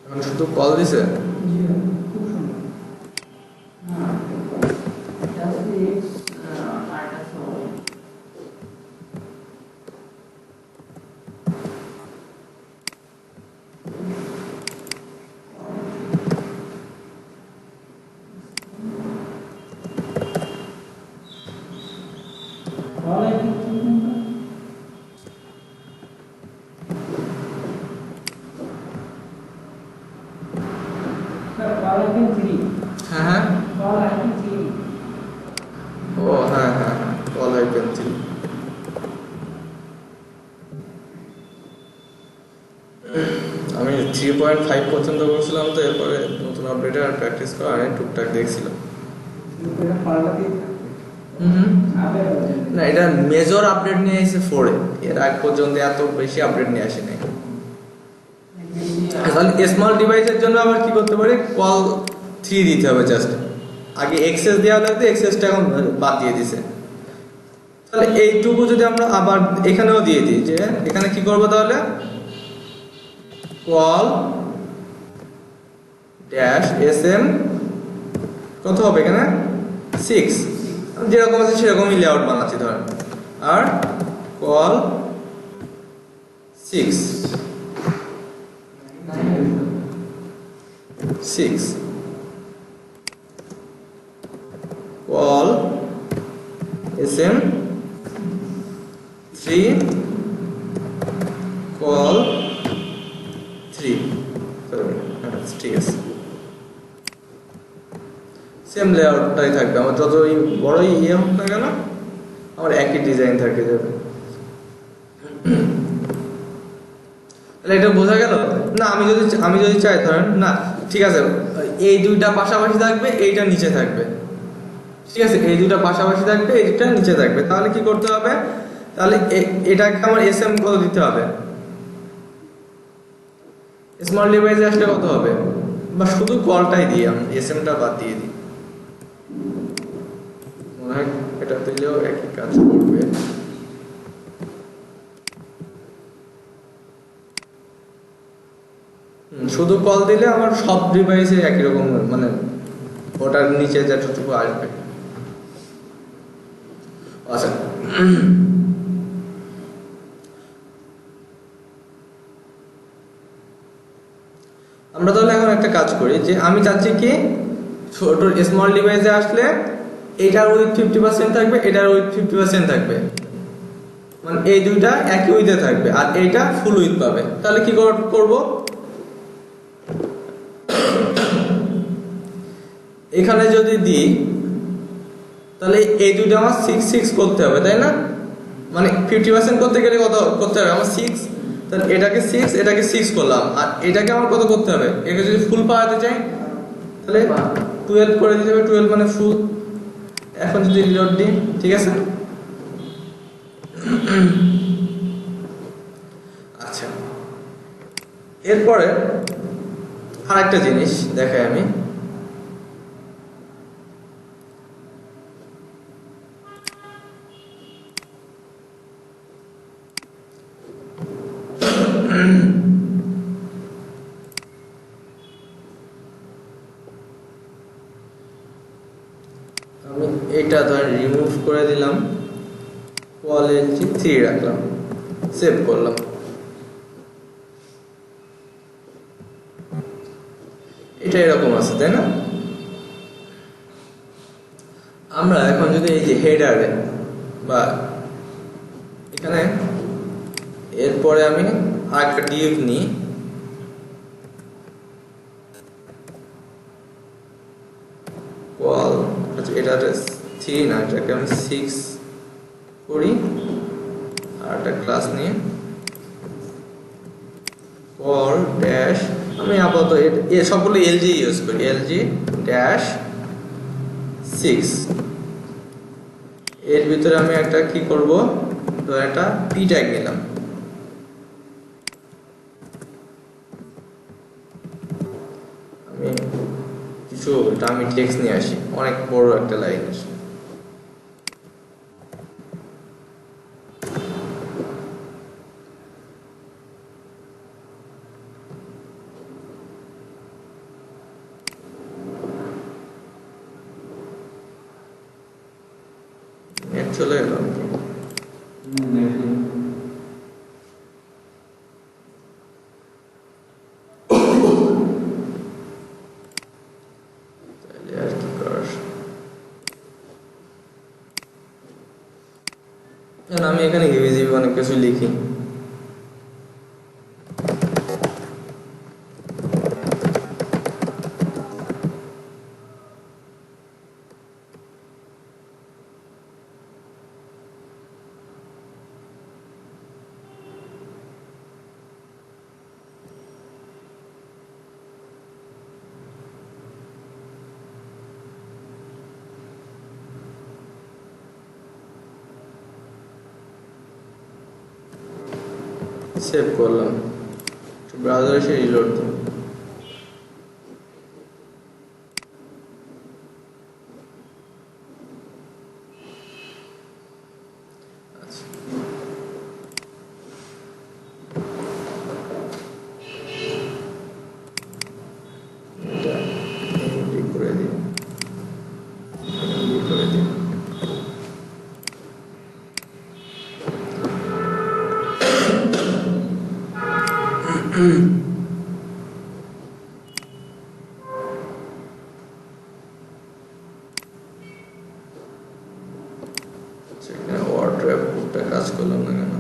এখন শুধু কল দিছে। খুব সুন্দর। হ্যাঁ এটা হচ্ছে এক্স আরটা সবাই হ্যাঁ হ্যাঁ ও হ্যাঁ হ্যাঁ হ্যাঁ কল আইকন 3। আমি 3.5 পর্যন্ত করছিলাম, তো এরপরে নতুন আপডেটে আর প্র্যাকটিস করা আমি টুকটাক দেখছিলাম। না এটা মেজর আপডেট নিয়ে এসে 4 এ, এর আগ পর্যন্ত এত বেশি আপডেট নিয়ে আসে নাই। তাহলে স্মল ডিভাইসের জন্য আবার কি করতে পারি, কল 3 দিতে হবে জাস্ট। আগে এক্সেস দেওয়া লাগতো, এক্সেসটা এখন বাদ দিয়ে দিছে। তাহলে এইটুকু যদি আমরা আবার এখানেও দিয়ে দিই, যে এখানে কি করবো তাহলে কল ড্যাশ এসএম কত হবে এখানে 6, যেরকম আছে সেরকমই লেআউট বানাচ্ছি ধরেন। আর কল 6 কল এসএম 3 কল 3, ঠিক আছে। সেম লেআউটটাই থাকবে আমার, যতই বড়ই ইয়ে হোক না কেন আমার একই ডিজাইন থাকে যাবে। তাহলে এটা বোঝা গেল না? আমি যদি চাই ধরেন না ঠিক আছে এই দুইটা পাশাপাশি থাকবে, এইটা নিচে থাকবে, ঠিক আছে এই দুইটা পাশাপাশি থাকবে, এইটা নিচে থাকবে, তাহলে কি করতে হবে, তাহলে এটাকে আমার এসএম কত দিতে হবে, স্মল ডিভাইসে আসলে কত হবে, বা শুধু কলটাই দিই আমি, এসএমটা বাদ দিয়ে দিই। মনে হয় এটা দিলেও একই কাজ করবে। শুধু কল দিলে আমার সব ডিভাইসে একই রকম, মানে ওটার নিচে যতটুকু আসবে। আচ্ছা আমরা তাহলে এখন একটা কাজ করি যে আমি চাচ্ছি কি ছোট স্মল ডিভাইসে আসলে এটার উইথ 50% থাকবে, এটার উইথ 50% থাকবে, মানে এই দুইটা একই উইথে থাকবে আর এইটা ফুল উইথ পাবে। তাহলে কি করব, এখানে যদি দিই তাহলে এই দুইটা আমার 6 করতে হবে, তাই না? মানে 50% করতে গেলে কত করতে হবে আমার 6, তাহলে এটাকে 6 করলাম, আর এটাকে আমার কত করতে হবে, একে যদি ফুল পাওয়াতে চাই তাহলে 12 করে দিতে হবে, 12 মানে ফুল। এখন যদি রিলোড দিই, ঠিক আছে। আচ্ছা, এরপরে আরেকটা জিনিস দেখাই আমি। আমি এটা ধর রিমুভ করে দিলাম, qualg 3 রাখলাম, সেভ করলাম। এটা এরকম আছে, তাই না? আমরা এখন যদি এই যে হেডারে বা এখানে এরপরে আমি আরেকটা ডিভ নিই, কল, আচ্ছা এটা 3 না, এটাকে আমি 6 করি, আর একটা ক্লাস নিয়ে কল ড্যাশ, আমি আপাতত এ সবগুলো এলজি ইউজ করি, এলজি ড্যাশ 6। এর ভিতরে আমি একটা কি করব, তো একটা পি ট্যাগ নিলাম, আমি কিছু ডামি টেক্সট নিয়ে আসি, অনেক বড় একটা লাইন আসে। নেট চলে গেল নাকি? তাহলে আর কি করার, আমি এখানে হিবিজিবি অনেক কিছু লিখি। সেভ করলাম, ব্রাউজারে এসে রিলোড দিই। আচ্ছা, এটা এমডি করে দিই, এমডি করে দিই। সেখানে ওয়ার্ড্রপ কোডটা কাজ করলাম না কেন?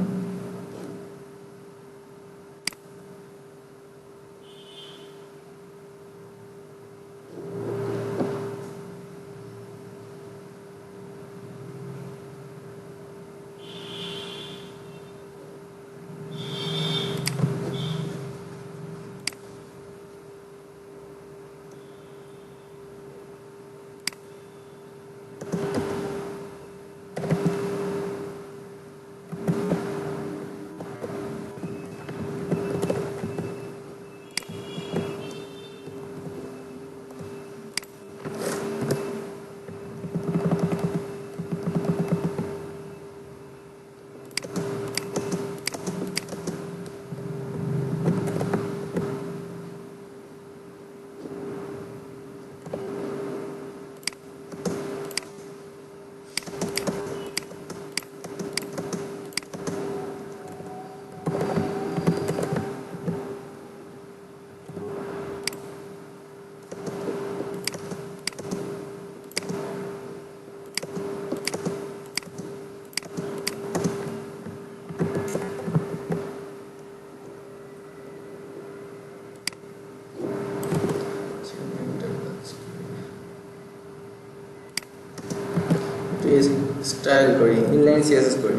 স্টাইল করি, ইনলাইন সিএসএস করি।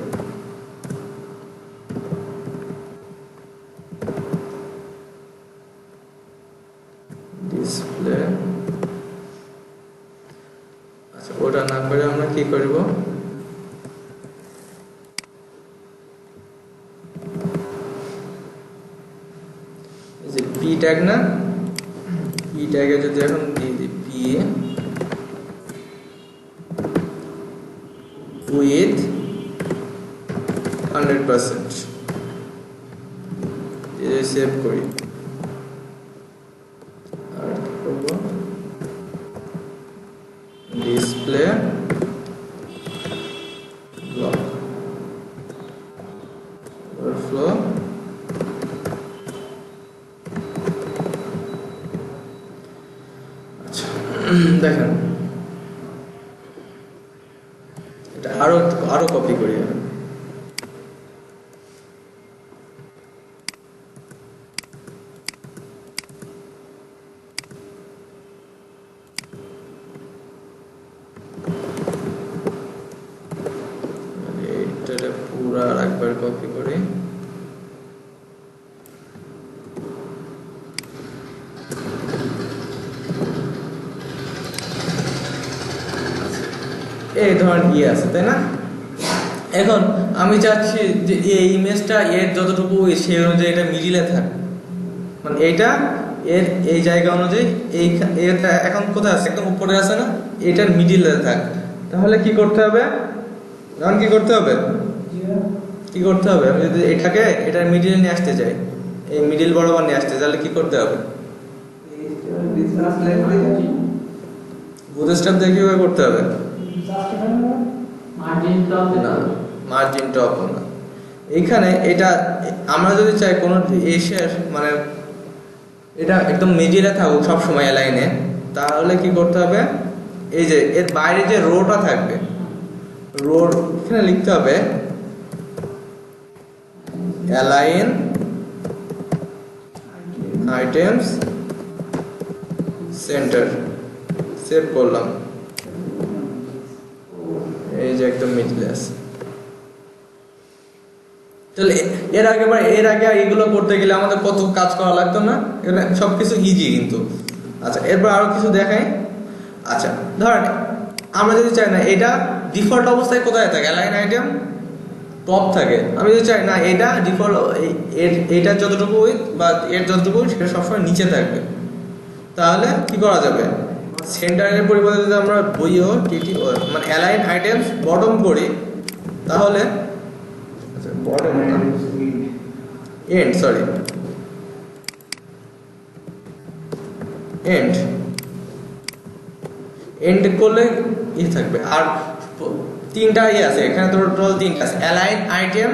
ডিসপ্লে, আচ্ছা ওটা না করে আমরা কি করব, এই যে পি ট্যাগ না, পি ট্যাগে যদি এখন দিয়ে দিই পি উইথ 100%, সেভ করি। আর কি করব, ডিসপ্লে ব্লক ওভারফ্লো, আচ্ছা দেখেন এটা আরো কপি করি আমি। এটা পুরা একবার কপি করি, এই ধরনের আছে তাই না। এখন আমি চাচ্ছি যে এই ইমেজটা এর যতটুকু সেই অনুযায়ী এটা মিডিলে থাক, মানে এইটা এর এই জায়গা অনুযায়ী এটা এখন কোথায় আছে, একদম উপরে আছে না, এটার মিডিলে থাক। তাহলে কি করতে হবে, এখন কি করতে হবে, আমি যদি এটাকে এটার মিডিলে নিয়ে আসতে চাই, এই মিডিল বরাবর নিয়ে আসতে, তাহলে কি করতে হবে, বুটস্ট্র্যাপ দিয়ে কিভাবে করতে হবে, না মার্জিন টপ না, এইখানে এটা আমরা যদি চাই কোনো এসের মানে এটা একদম মিডিলে থাকুক সবসময় লাইনে, তাহলে কি করতে হবে, এই যে এর বাইরে যে রোটা থাকবে, রোর এখানে লিখতে হবে অ্যালাইন আইটেমস সেন্টার, সেভ করলাম, এই যে একদম মিডলে আছে। তাহলে এর আগে এগুলো করতে গেলে আমাদের কত কাজ করা লাগতো না, এখানে সবকিছু ইজি কিন্তু। আচ্ছা এরপর আরো কিছু দেখাই। আচ্ছা ধরেন আমরা যদি চাই না এটা ডিফল্ট অবস্থায় কোথায় থাকে, অ্যালাইন আইটেম টপ থাকে, আমি যদি চাই না এটা ডিফল্ট এটার যতটুকু বা এর যতটুকু সেটা সবসময় নিচে থাকবে, তাহলে কি করা যাবে, সেন্টারের পরিবর্তে যদি আমরা বইও টিটি মানে অ্যালাইন আইটেমস বটম করি, তাহলে বটম না এন্ড, সরি এন্ড করলে ই থাকবে। আর তিনটা আছে এখানে, টোটাল তিনটা আছে, অ্যালাইন আইটেম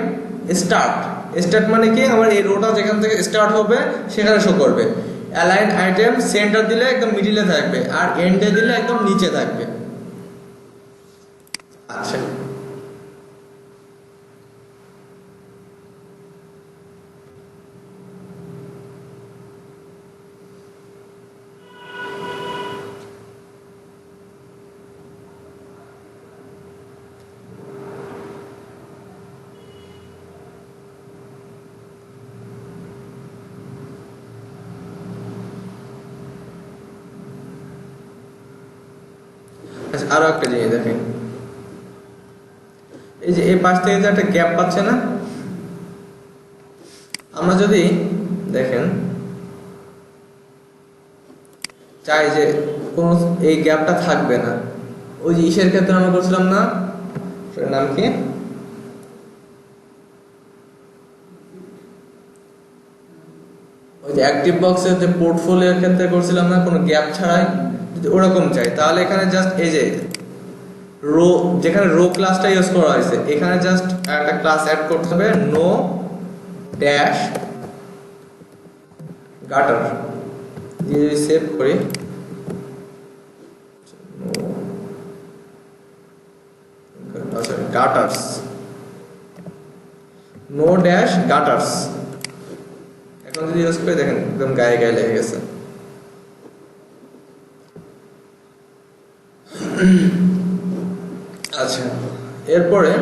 স্টার্ট মানে কি, আমার এই রোটা যেখান থেকে স্টার্ট হবে সেখানে শো করবে, অ্যালাইন আইটেম সেন্টার দিলে একদম মিডিলে থাকবে, আর এন্ডে দিলে একদম নিচে থাকবে। আচ্ছা আরো একটা জিনিস দেখেন, এই যে এই পাশ থেকে যে একটা গ্যাপ পাচ্ছে না, আমরা যদি দেখেন চাই যে কোন এই গ্যাপটা থাকবে না, ওই যে ইসের ক্ষেত্রে আমরা করছিলাম না, সেটার নাম কি, ওই যে অ্যাক্টিভ বক্সের যে পোর্টফোলিওর ক্ষেত্রে করছিলাম না, কোনো গ্যাপ ছাড়াই, যদি ওরকম চাই তাহলে এখানে জাস্ট এই যে রো, যেখানে রো ক্লাসটা ইউজ করা হয়েছে এখানে জাস্ট একটা ক্লাস অ্যাড করতে হবে, নো ড্যাশ গাটার দিয়ে যদি সেভ করি, গাটার্স, নো ড্যাশ গাটার্স, এখন যদি ইউজ করে দেখেন একদম গায়ে গায়ে লেগে গেছে। আচ্ছা এরপরে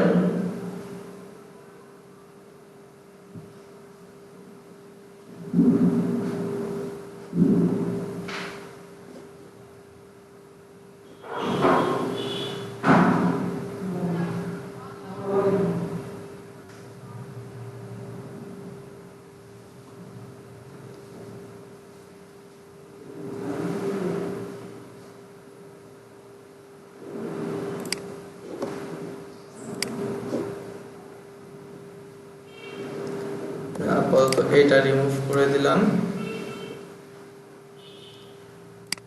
আপাতত এটা রিমুভ করে দিলাম,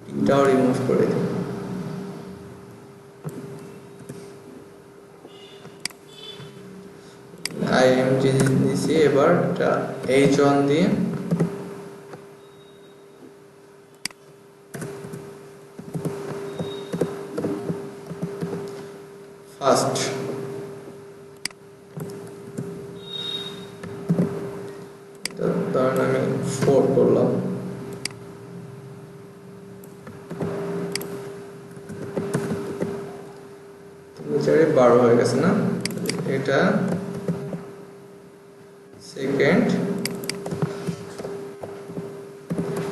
এটাও রিমুভ করে দিলাম। আইএমজি দিছি, এবার এটা H1 দিয়ে ফার্স্ট ধরেন আমি 4 করলাম, চারে 12 হয়ে গেছে না? এটা সেকেন্ড,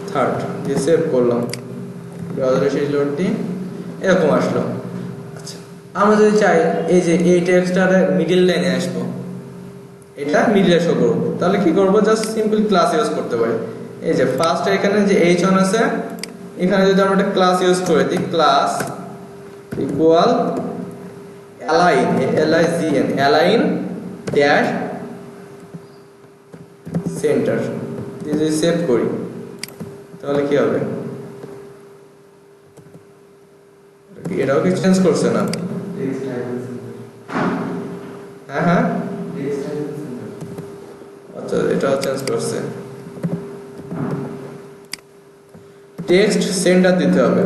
থার্ড দিয়ে সেভ করলাম, ব্রাউজারে সেই লোড দিই, এরকম আসলো। আচ্ছা, আমরা যদি চাই এই যে এই টেক্সটারে মিডল লাইনে আসবো, এটা মিডলে শো করব, তাহলে কি করব? জাস্ট সিম্পল ক্লাস ইউজ করতে পারি। এই যে ফার্স্ট এখানে যে H1 আছে, এখানে যদি আমরা একটা ক্লাস ইউজ করে দিই, class equal align, align, align dash center, যদি সেভ করি তাহলে কি হবে? এটাও কি চেঞ্জ করছে না? হ্যাঁ হ্যাঁ, আচ্ছা এটাও চেঞ্জ করছে। টেক্সট সেন্টার দিতে হবে,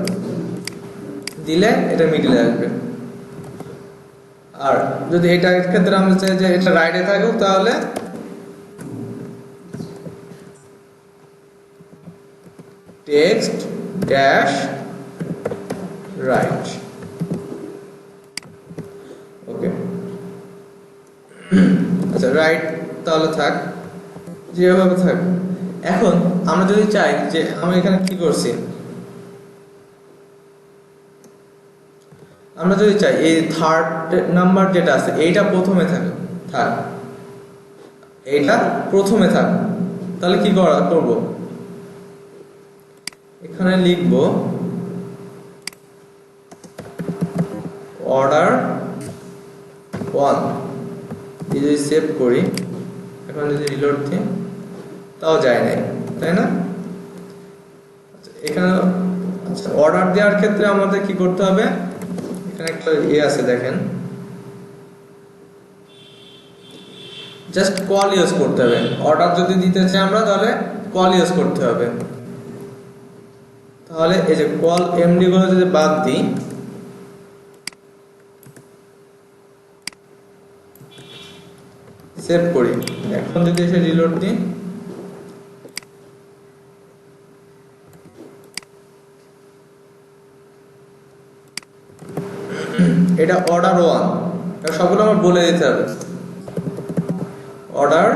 দিলে এটা মিডলে আসবে। আর যদি এটার ক্ষেত্রে আমরা চাই যে এটা রাইটে থাকুক, তাহলে টেক্সট ড্যাশ রাইট। ওকে, আচ্ছা রাইট তাহলে থাক, যেভাবে থাক। এখন আমরা যদি চাই যে আমি এখানে কি করছি, আমরা যদি চাই এই থার্ড নাম্বার যেটা আছে এইটা প্রথমে থাকে, থাক এইটা প্রথমে থাক, তাহলে কি করব? এখানে লিখব অর্ডার 1, যদি সেভ করি, এখন যদি রিলোড দিই তাও যায় নাই, তাই না? এখানে আচ্ছা, অর্ডার দেওয়ার ক্ষেত্রে আমাদের কি করতে হবে? এখানে একটা আছে দেখেন, জাস্ট কল ইউজ করতে হবে। অর্ডার যদি দিতে চাই আমরা, তাহলে কল ইউজ করতে হবে। তাহলে এই যে কল এমডি গুলো যদি বাদ দিই, সেভ করি, এখন যদি এসে রিলোড দিই, এটা অর্ডার 1, সবগুলো আমার বলে দিতে হবে। অর্ডার,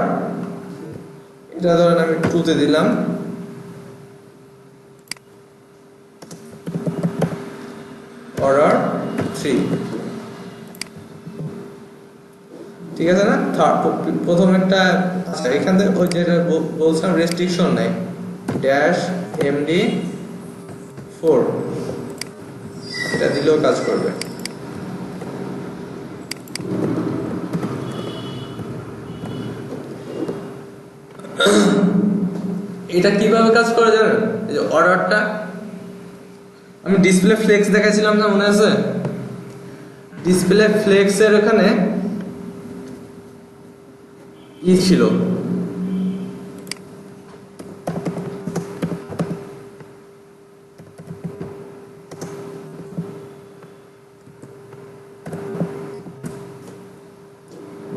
এটা ধরেন আমি 2 তে দিলাম, অর্ডার 3, ঠিক আছে না? প্রথম একটা, আচ্ছা এখান থেকে ওই যেটা বলছিলাম রেস্ট্রিকশন নাই, ড্যাশ এমডি 4, এটা দিলেও কাজ করবে। এটা কিভাবে কাজ করে জানেন? এই যে অর্ডারটা আমি ডিসপ্লে ফ্লেক্স দেখাইছিলাম না, মনে আছে? ডিসপ্লে ফ্লেক্সের এখানে ছিল,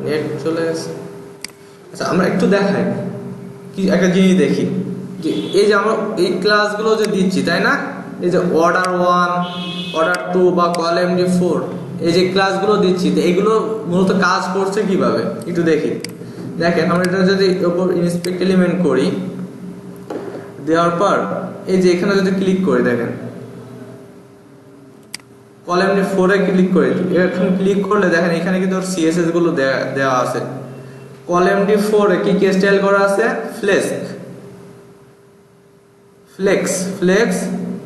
নেট চলে গেছে। আচ্ছা আমরা একটু দেখাই, কি একটা জিনিস দেখি, যে এই যে আমরা এই ক্লাসগুলো যে দিচ্ছি, তাই না? এই যে অর্ডার 1, অর্ডার 2 বা কল এমডি 4, এই যে ক্লাসগুলো দিচ্ছি তো এগুলো মূলত কাজ করছে কিভাবে একটু দেখি। দেখেন আমরা এটা যদি উপর ইন্সপেক্ট এলিমেন্ট করি, দেওয়ার পর এই যে এখানে যদি ক্লিক করি, দেখেন কলাম 4 এ ক্লিক করি, এখন ক্লিক করলে দেখেন এখানে কিন্তু ওর সিএসএস গুলো দেওয়া আছে। কলাম 4 এ কি স্টাইল করা আছে? ফ্লেক্স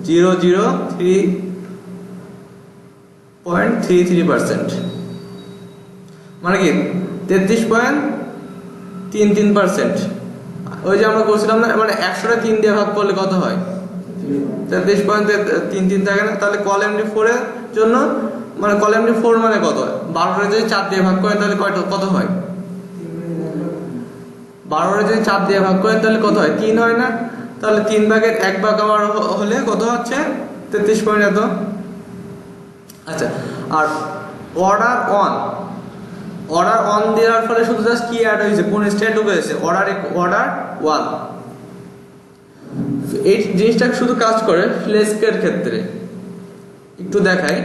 003.33%, মানে কি 33.33%। ওই যে আমরা করছিলাম না, মানে 100টা 3 দিয়ে ভাগ করলে কত হয়? 33.33 থাকে না? তাহলে কলাম 4 এর জন্য মানে কলাম 4 মানে কত? 12টা যদি 4 দিয়ে ভাগ করেন তাহলে কত হয়? 12টা যদি 4 দিয়ে ভাগ করেন তাহলে কত হয়? 3 হয় না? তাহলে 3 ভাগের 1 ভাগ আবার হলে কত হচ্ছে? 33 পয়েন্ট এত। আচ্ছা, আর অর্ডার অন দেওয়ার ফলে শুধু জাস্ট কি অ্যাড হয়েছে, কোন স্টেট হয়েছে? অর্ডার 1। এই জিনিসটা শুধু কাজ করে ফ্লেস্কের ক্ষেত্রে। একটু দেখাই,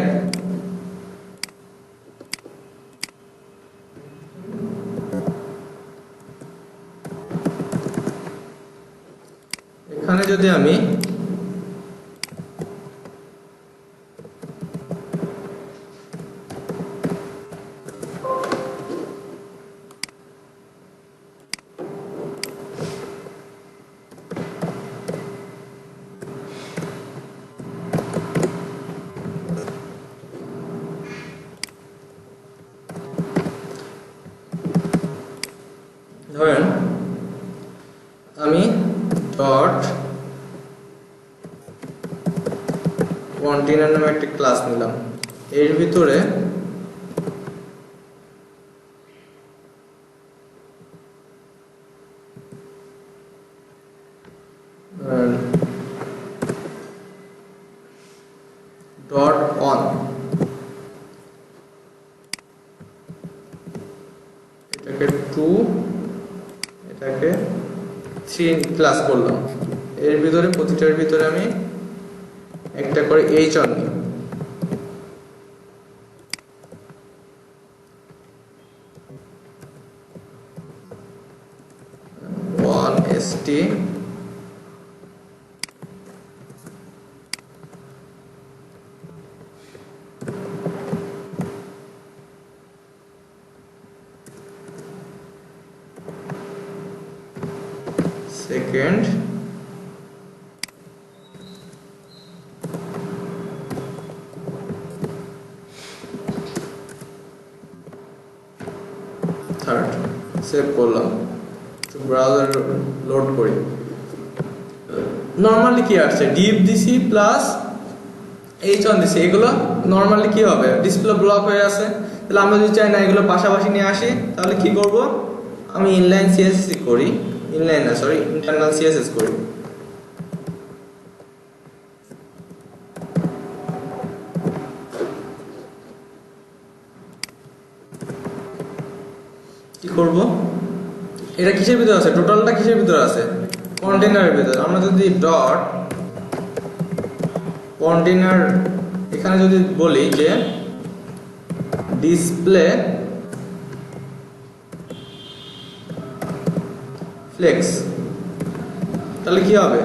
এখানে যদি আমি ধরেন আমি ডট কন্টেনার নামে একটা ক্লাস নিলাম, এর ভিতরে ডট অন, এটাকে 2 এটাকে 3 ক্লাস করলাম। এর ভিতরে প্রতিটার ভিতরে আমি একটা করে এইচ অন নিই। ST second third. সেভ করলাম, ব্রাউজার লোড করি। নরমালি কি আসছে? ডিপ দিছি প্লাস এইচ অন দিছি, এগুলো নরমালি কি হবে? ডিসপ্লে ব্লক হয়ে আছে। তাহলে আমরা যদি চাই না এগুলো পাশাপাশি নিয়ে আসি, তাহলে কি করব? আমি ইনলাইন সিএসএস করি, ইন্টারনাল সিএসএস করি। কি করব? এটা কিসের ভিতরে আছে? টোটালটা কিসের ভিতরে আছে? কন্টেনারের ভিতরে। আমরা যদি ডট কন্টেনার এখানে যদি বলি যে ডিসপ্লে ফ্লেক্স, তাহলে কি হবে?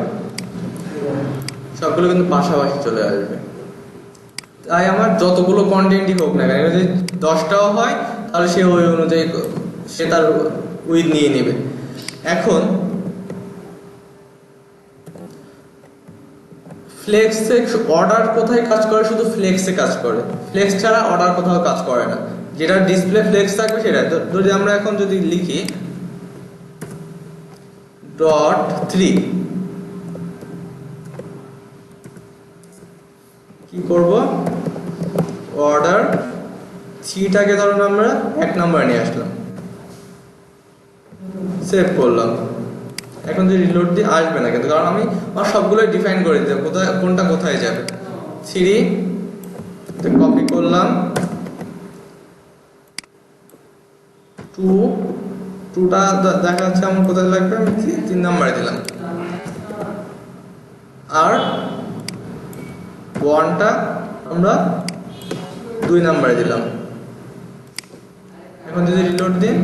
সবগুলো কিন্তু পাশাপাশি চলে আসবে। তাই আমার যতগুলো কন্টেন্টই হোক না কেন, যদি 10টাও হয় তাহলে সে ওই অনুযায়ী সে তার উইথ নিয়ে নেবে। এখন ফ্লেক্সে অর্ডার কোথায় কাজ করে? শুধু ফ্লেক্সে কাজ করে, ফ্লেক্স ছাড়া অর্ডার কোথাও কাজ করে না। যেটা ডিসপ্লে ফ্লেক্স থাকবে সেটা। যদি আমরা এখন যদি লিখি ডট 3, কি করব? অর্ডার 3টাকে ধরুন আমরা 1 নাম্বার নিয়ে আসলাম, সেভ করলাম। এখন যদি রিলোড দিয়ে আসবে না কিন্তু, কারণ আমি আমার সবগুলোই ডিফাইন করে দিতে কোথায় কোনটা কোথায় যাবে। 3 কপি করলাম, 2টা দেখা যাচ্ছে আমার কোথায় লাগবে, আমি 3 নাম্বারে দিলাম। আর 1টা আমরা 2 নম্বরে দিলাম। এখন যদি রিলোড দিই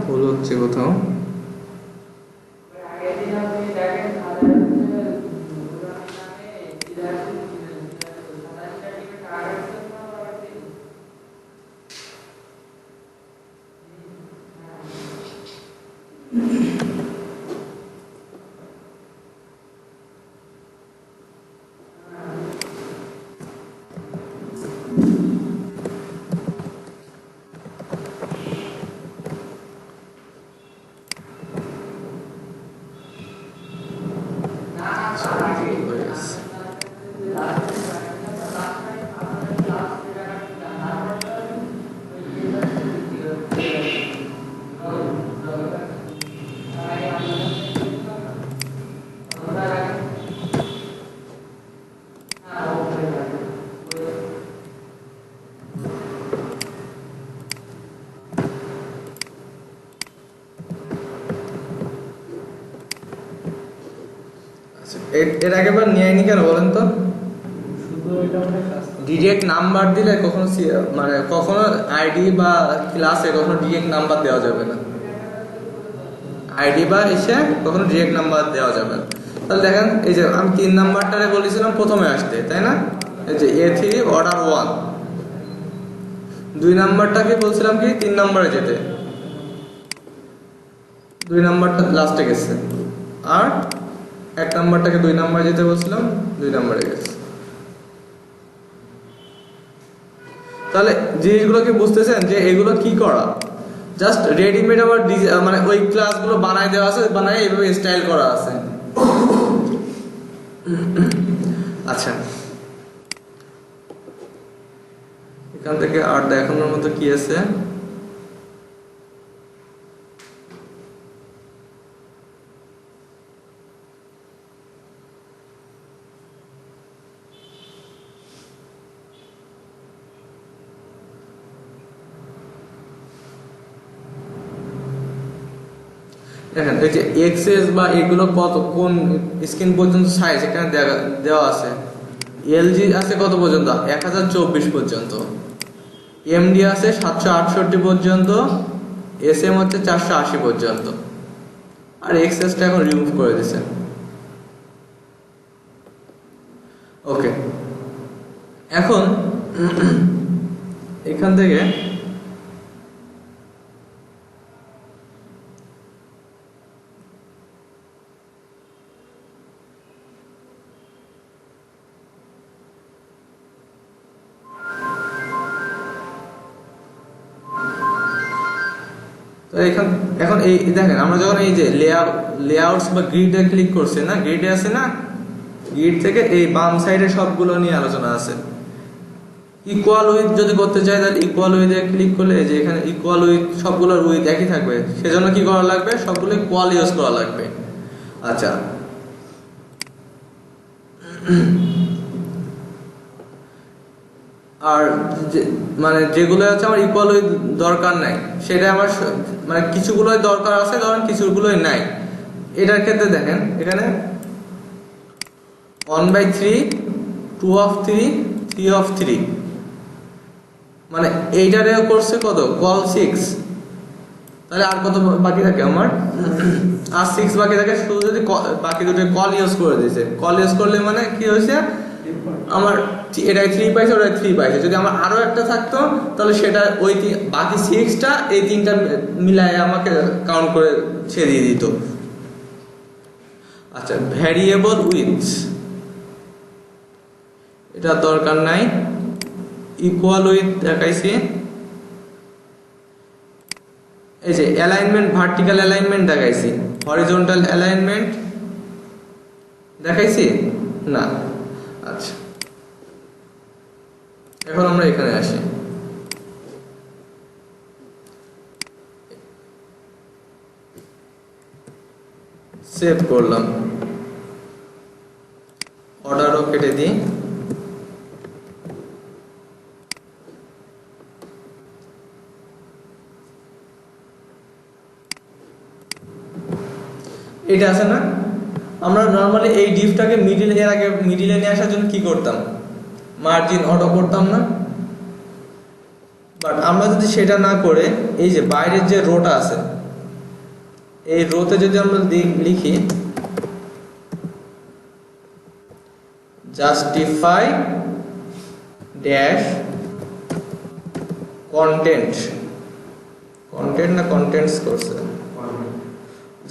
ভুল হচ্ছে কোথাও। এর আগেবার নিয়ে কেন বলেন তো? শুধু এটা মানে কাজ ডিরেক্ট নাম্বার দিলে কখনো মানে কখনো আইডি বা ক্লাসে কখনো ডিরেক্ট নাম্বার দেওয়া যাবে না। আইডি বা এসে কখনো ডিরেক্ট নাম্বার দেওয়া যাবে না। তাহলে দেখেন এই যে আমি 3 নাম্বারটারে বলেছিলাম প্রথমে আসতে, তাই না? এই যে A3 অর্ডার 1। 2 নাম্বারটাকে বলছিলাম কি 3 নম্বরে যেতে, 2 নাম্বারটা লাস্টে গেছে। আর 1 নাম্বারটাকে 2 নাম্বারে যেতে বলছিলাম, 2 নাম্বারে গেছে। তাহলে জিনিসগুলো কি বুঝতেছেন যে এগুলো কি করা? জাস্ট রেডিমেড আবার মানে ওই ক্লাসগুলো বানাই দেওয়া আছে, বানাই এইভাবে স্টাইল করা আছে। আচ্ছা, এখান থেকে আর দেখানোর মতো কি আছে? দেখেন এই যে এক্সএস বা এগুলো কত কোন স্ক্রিন পর্যন্ত সাইজ এখানে দেওয়া আছে। এলজি আছে কত পর্যন্ত? 1024 পর্যন্ত। এমডি আছে 768 পর্যন্ত। এসএম হচ্ছে 480 পর্যন্ত। আর এক্সএসটা এখন রিমুভ করে দিয়েছে। ওকে, এখন এখান থেকে এখন এই দেখেন আমরা যখন এই যে লেআউটস বা গ্রিডে ক্লিক করছি না, গ্রিডে আছে না, গ্রিড থেকে এই বাম সাইডে সবগুলো নিয়ে আলোচনা আছে। ইকুয়াল উইথ যদি করতে চাই তাহলে ইকুয়াল উইথে ক্লিক করলে এই যে এখানে ইকুয়াল উইথ সবগুলোর উইথ একই থাকবে। সেজন্য কি করা লাগবে? সবগুলো কোয়াল ইউজ করা লাগবে। আচ্ছা, আর মানে যেগুলো আছে আমার ইকুয়াল উইথ দরকার নাই, সেটা আমার মানে কিছুগুলোই দরকার আছে, ধরেন কিছুগুলোই নাই। এটার ক্ষেত্রে দেখেন এখানে 1/3, 2/3, 3/3, মানে এইটারেও করছে কত? কল 6। তাহলে আর কত বাকি থাকে আমার? আর 6 বাকি থাকে। শুধু যদি বাকি দুটো কল ইউজ করে দিয়েছে, কল ইউজ করলে মানে কি হয়েছে আমার এটাই 3 পাইছে, ওটাই 3 পাইছে। যদি আমার আরো একটা থাকতো তাহলে সেটা ওই বাকি 6টা এই 3টা মিলায় আমাকে কাউন্ট করে ছেড়ে দিয়ে দিত। আচ্ছা, ভ্যারিয়েবল উইথ এটা দরকার নাই। ইকুয়াল উইথ দেখাইছি। এই যে অ্যালাইনমেন্ট, ভার্টিক্যাল অ্যালাইনমেন্ট দেখাইছি, হরিজন্টাল অ্যালাইনমেন্ট দেখাইছি না। আচ্ছা, এখন আমরা এখানে আসি। সেভ করলাম, অর্ডারও কেটে দিই। এটা আছে না, আমরা নর্মালি এই ডিফটাকে এর আগে মিডিলে নিয়ে আসার জন্য কি করতাম, মার্জিন অটো করতাম না। বাট আমরা যদি সেটা না করে এই যে বাইরের যে রোটা আছে, এই রোতে যদি আমরা লিখি জাস্টিফাই ড্যাশ কন্টেন্ট, কন্টেন্ট না কন্টেন্টস করছে,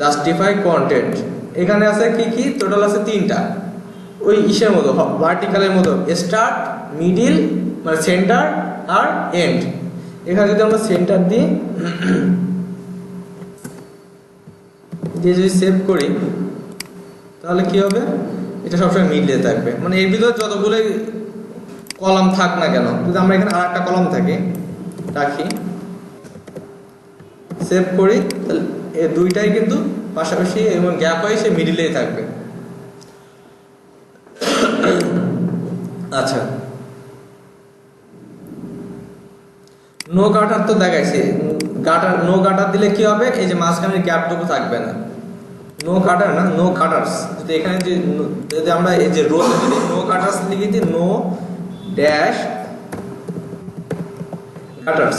জাস্টিফাই কন্টেন্ট, এখানে আছে কি কি, টোটাল আছে 3টা, ওই ইসের মতো ভার্টিক্যালের মতো, স্টার্ট, মিডিল মানে সেন্টার আর এন্ড। এখানে যদি আমরা সেন্টার দিই দিয়ে যদি সেভ করি তাহলে কি হবে, এটা সবসময় মিডলে থাকবে, মানে এর ভিতরে যতগুলো কলাম থাক না কেন, যদি আমরা এখানে আরেকটা কলাম থাকে রাখি, সেভ করি, তাহলে এই দুইটাই কিন্তু পাশাপাশি এবং গ্যাপ হয়ে সে মিডিলেই থাকবে। আচ্ছা, নো গাটার তো দেখাইছি, গাটার নো গাটার দিলে কি হবে, এই যে মাঝখানের গ্যাপটুকু থাকবে না, নো কাটার না, নো কাটার্স। যদি এখানে যদি আমরা এই যে রোতে যদি নো কাটার্স লিখে দিই, নো ড্যাশ কাটার্স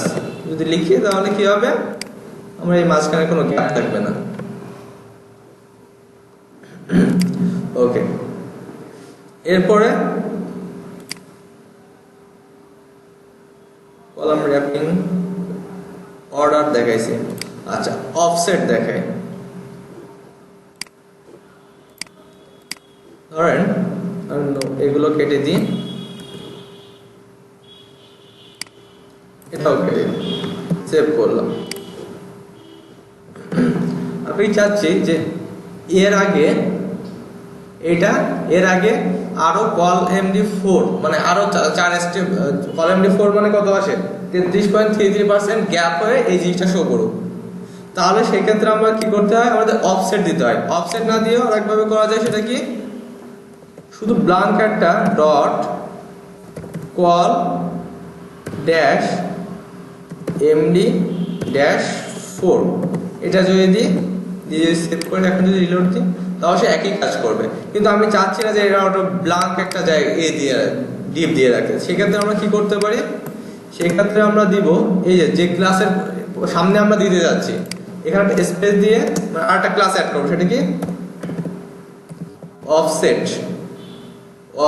যদি লিখি, তাহলে কি হবে, আমরা এই মাঝখানে কোনো গ্যাপ থাকবে না। ওকে, এরপরে কলাম র্যাপিং অর্ডার দেখাইছি। আচ্ছা, অফসেট দেখাই, ধরেন এগুলো কেটে দিই, এটাও কেটে সেভ করলাম। আমি চাচ্ছি যে এর আগে এটা, এর আগে আরো কল MD4 মানে আরো 4 স্টেপ, কল MD4 মানে কত আসে, 33.33% গ্যাপ হয়ে এই জিনিসটা শো করুক। তাহলে সেক্ষেত্রে আমরা কি করতে হয়, আমাদের অফসেট দিতে হয়। অফসেট না দিয়েও আরেকভাবে করা যায়, সেটা কি, শুধু ব্ল্যাঙ্ক একটা ডট কল ড্যাশ MD-4 এটা যদি দিই, দিয়ে সেভ করে এখন যদি রিলোড দিই, তাহলে সে একই কাজ করবে। কিন্তু আমি চাচ্ছি না যে এটা ওটা ব্ল্যাঙ্ক একটা জায়গা দিয়ে ডিপ দিয়ে রাখে। সেক্ষেত্রে আমরা কি করতে পারি, সেক্ষেত্রে আমরা দিব এই যে ক্লাসের সামনে আমরা দিতে যাচ্ছি, এখানে একটা স্পেস দিয়ে আর একটা ক্লাস অ্যাড করবো, সেটা কি,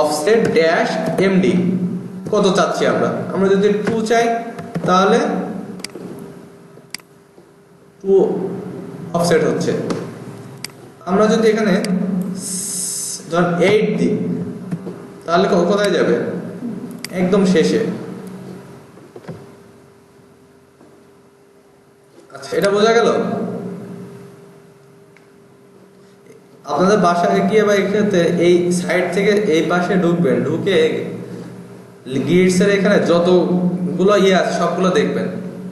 অফসেট ড্যাশ MD কত চাচ্ছি আমরা যদি 2 চাই, তাহলে 2 অফসেট হচ্ছে। আমরা যদি এখানে ধর 8 দিই, তাহলে কোথায় যাবে, একদম শেষে। আচ্ছা, এটা বোঝা গেল। আপনাদের বাসায় গিয়ে বা এক্ষেত্রে এই সাইড থেকে এই পাশে ঢুকবেন, ঢুকে গিটস এর এখানে যতগুলো আছে সবগুলো দেখবেন,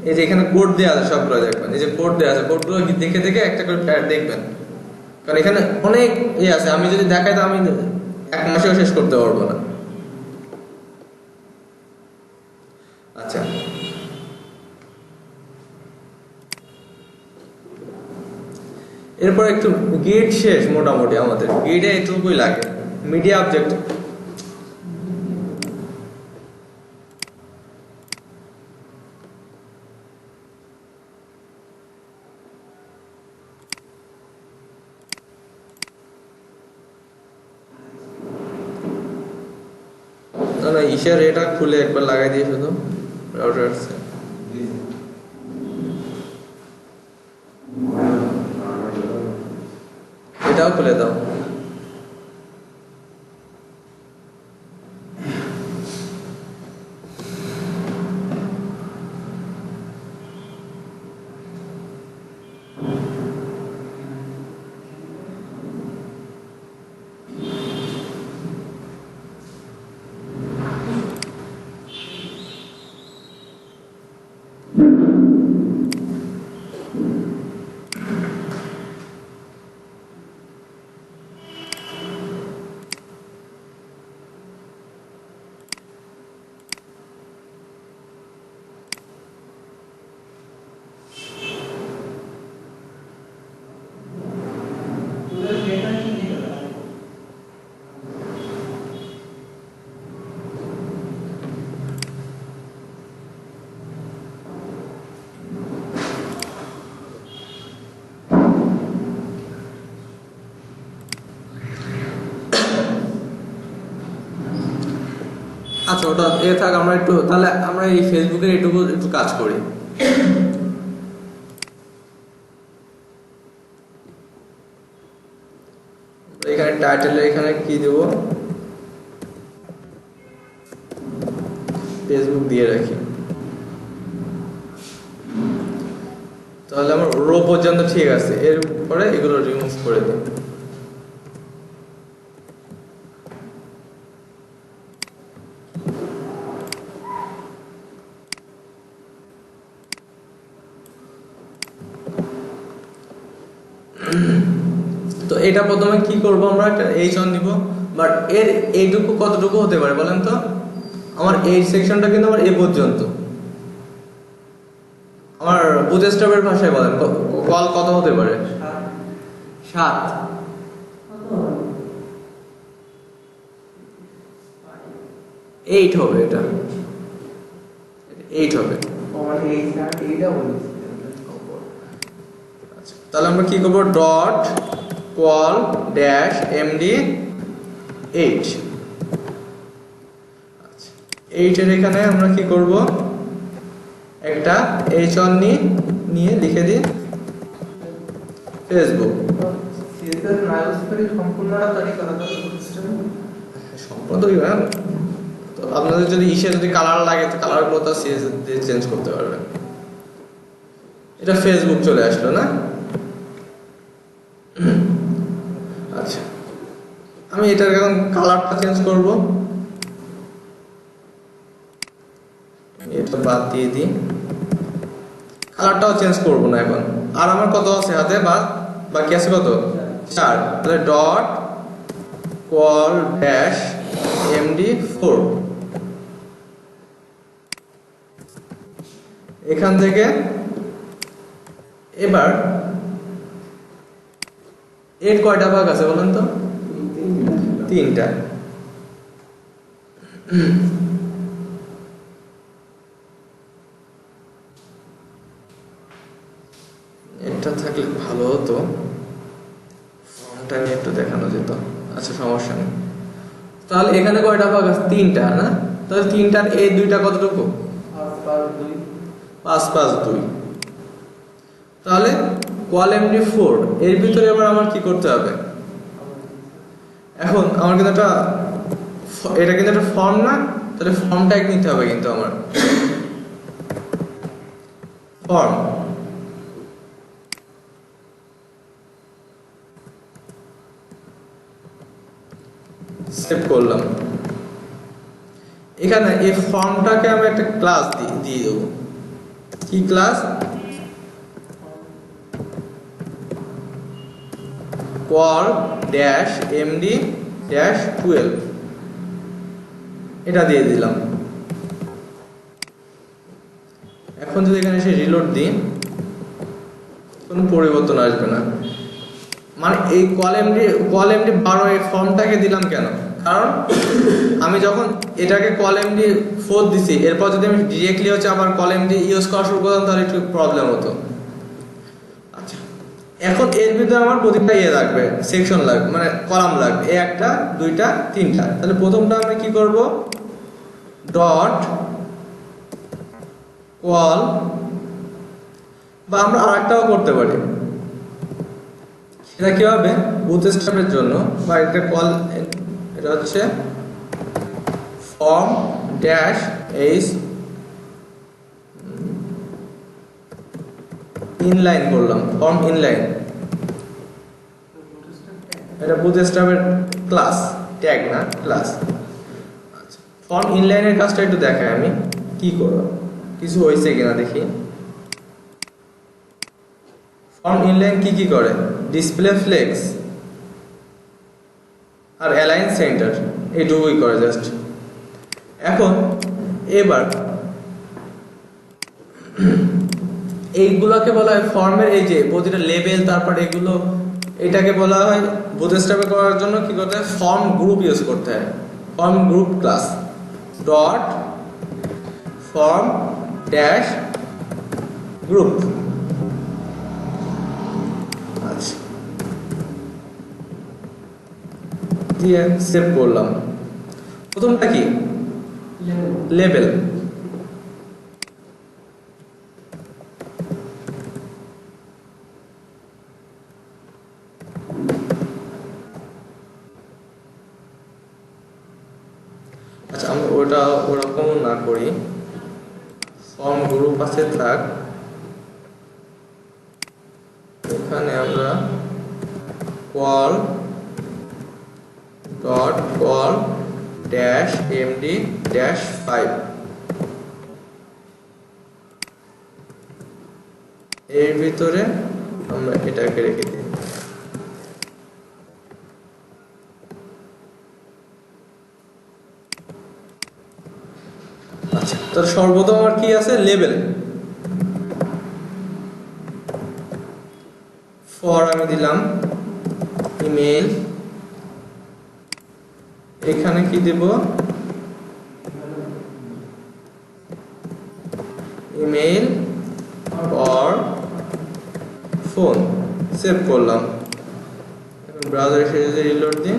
এই যে এখানে কোড দেওয়া আছে সবগুলো দেখবেন, এই যে কোড দেওয়া আছে, কোডগুলো দেখে দেখে একটা করে দেখবেন, কারণ এখানে অনেক আছে, আমি যদি দেখাই তো আমি 1 মাসেও শেষ করতে পারবো না। আচ্ছা, এরপর একটু গিট শেষ, মোটামুটি আমাদের গিটে এটুকুই লাগে, মিডিয়া অবজেক্ট। না ইশার এটা খুলে একবার লাগাই দিয়ে শুধু রাউটার, এটাও খুলে দাও। আচ্ছা ওটা এ থাক, আমরা একটু তাহলে আমরা এই ফেসবুকের এটুকু একটু কাজ করি। এখানে টাইটেলে এখানে কি দেব, ফেসবুক দিয়ে রাখি, তাহলে আমার রো পর্যন্ত ঠিক আছে, এরপরে এগুলো রিমুভ করে দিই। তো এটা প্রথমে কি করব, আমরা একটা h1 দিব, বাট এর এইটুকু কতটুকু হতে পারে বলেন তো? আমার এই সেকশনটা কিন্তু আমার এ পর্যন্ত। আমার বুটস্ট্র্যাপের ভাষায় বলেন কল কত হতে পারে? 7। এইট হবে, এটা 8 হবে। মানে এই স্যার এইটা বলেছি। আচ্ছা, তাহলে আমরা কি করব, ডট কল ড্যাশ এমডি 8। আচ্ছা, 8 এর এখানে আমরা কি করব, একটা h1 নিয়ে লিখে দিই ফেসবুক। সিএসএস নাইরোস্পেরি সম্পূর্ণটা তৈরি করা তো সিস্টেম সম্পূর্ণ তৈরি হয় না। তো আপনাদের যদি যদি কালার লাগে তো কালারগুলো তো সিএসএস দিয়ে চেঞ্জ করতে পারবেন। এটা ফেসবুক চলে আসলো না? আচ্ছা, আমি এটার এখন কালারটা চেঞ্জ করব, এটা বাদ দিয়ে দিই, কালারটাও চেঞ্জ করব না এখন। আর আমার কত আছে হাতে, বাকি আছে কত, 4। তাহলে ডট কল ড্যাশ md4, এখান থেকে এবার এর কয়টা ভাগ আছে বলেন তো? 3টা। এটা থাকলে ভালো হতো, ফর্মটা নিয়ে একটু দেখানো যেত। আচ্ছা সমস্যা নেই। তাহলে এখানে কয়টা ভাগ আছে? 3টা না? তাহলে 3টার এই 2টা কতটুকু? 5 5 2। তাহলে কল md4 এর ভিতরে আবার আমার কি করতে হবে? এখন আমার কিন্তু এটা কিন্তু একটা ফর্ম না, তাহলে ফর্মটা নিতে হবে কিন্তু আমার ফর্ম। সেভ করলাম। এখানে এই ফর্মটাকে আমি একটা ক্লাস দিয়ে দেবো। কি class? Call dash MD dash 12, এটা দিয়ে দিলাম। এখন যদি এখানে এসে রিলোড দিই কোনো পরিবর্তন আসবে না। মানে এই কল এমডি 12 এই ফর্মটাকে দিলাম কেন? কারণ আমি যখন এটাকে কল এমডি 4 দিছি, এরপর যদি আমি ডিরেক্টলি হচ্ছে আবার কল এমডি ইউজ করা শুরু করতাম তাহলে একটু প্রবলেম হতো। আচ্ছা, এখন এর ভিতরে আমার প্রতিটা লাগবে, সেকশন লাগবে, মানে কলাম লাগবে, একটা 2টা 3টা। তাহলে প্রথমটা আমি কি করব, ডট কল, বা আমরা আরেকটাও করতে পারি। সেটা কি হবে, বুটস্ট্র্যাপের জন্য, বা একটা কল, এটা হচ্ছে ফর্ম ড্যাশ এইচ ইনলাইন করলাম, ফর্ম ইনলাইন। এটা বুটস্ট্র্যাপের ক্লাস, ট্যাগ না ক্লাস। আচ্ছা, ফর্ম ইনলাইনের কাজটা একটু দেখাই আমি কি করব, কিছু হয়েছে কিনা দেখি। ফর্ম ইনলাইন কি করে, ডিসপ্লে ফ্লেক্স আর অ্যালাইন সেন্টার, এইটুকুই করে জাস্ট। এখন এবার এইগুলোকে বলা হয় ফর্মের, এই যে প্রতিটা লেভেল, তারপর এগুলো, এটাকে বলা হয় বুটস্ট্র্যাপে করার জন্য কি করতে হয়, ফর্ম গ্রুপ ইউজ করতে হয়। Form group class dot form dash group. আচ্ছা, দিয়ে সেভ করলাম। প্রথমটা কি, লেবেল। আচ্ছা আমরা ওটা ওরকম না করি, ফর্ম গ্রুপ আছে থাক, এখানে আমরা call dot call dash MD dash 5 এর ভিতরে আমরা এটাকে রেখে দিই। আচ্ছা তো সর্বপ্রথম আমার কি আছে লেবেল, ফর আমি দিলাম ইমেল, এখানে কি দেব ইমেল অর ফোন, সেভ করলাম। এখন ব্রাউজার এসে যদি রিলোড দিই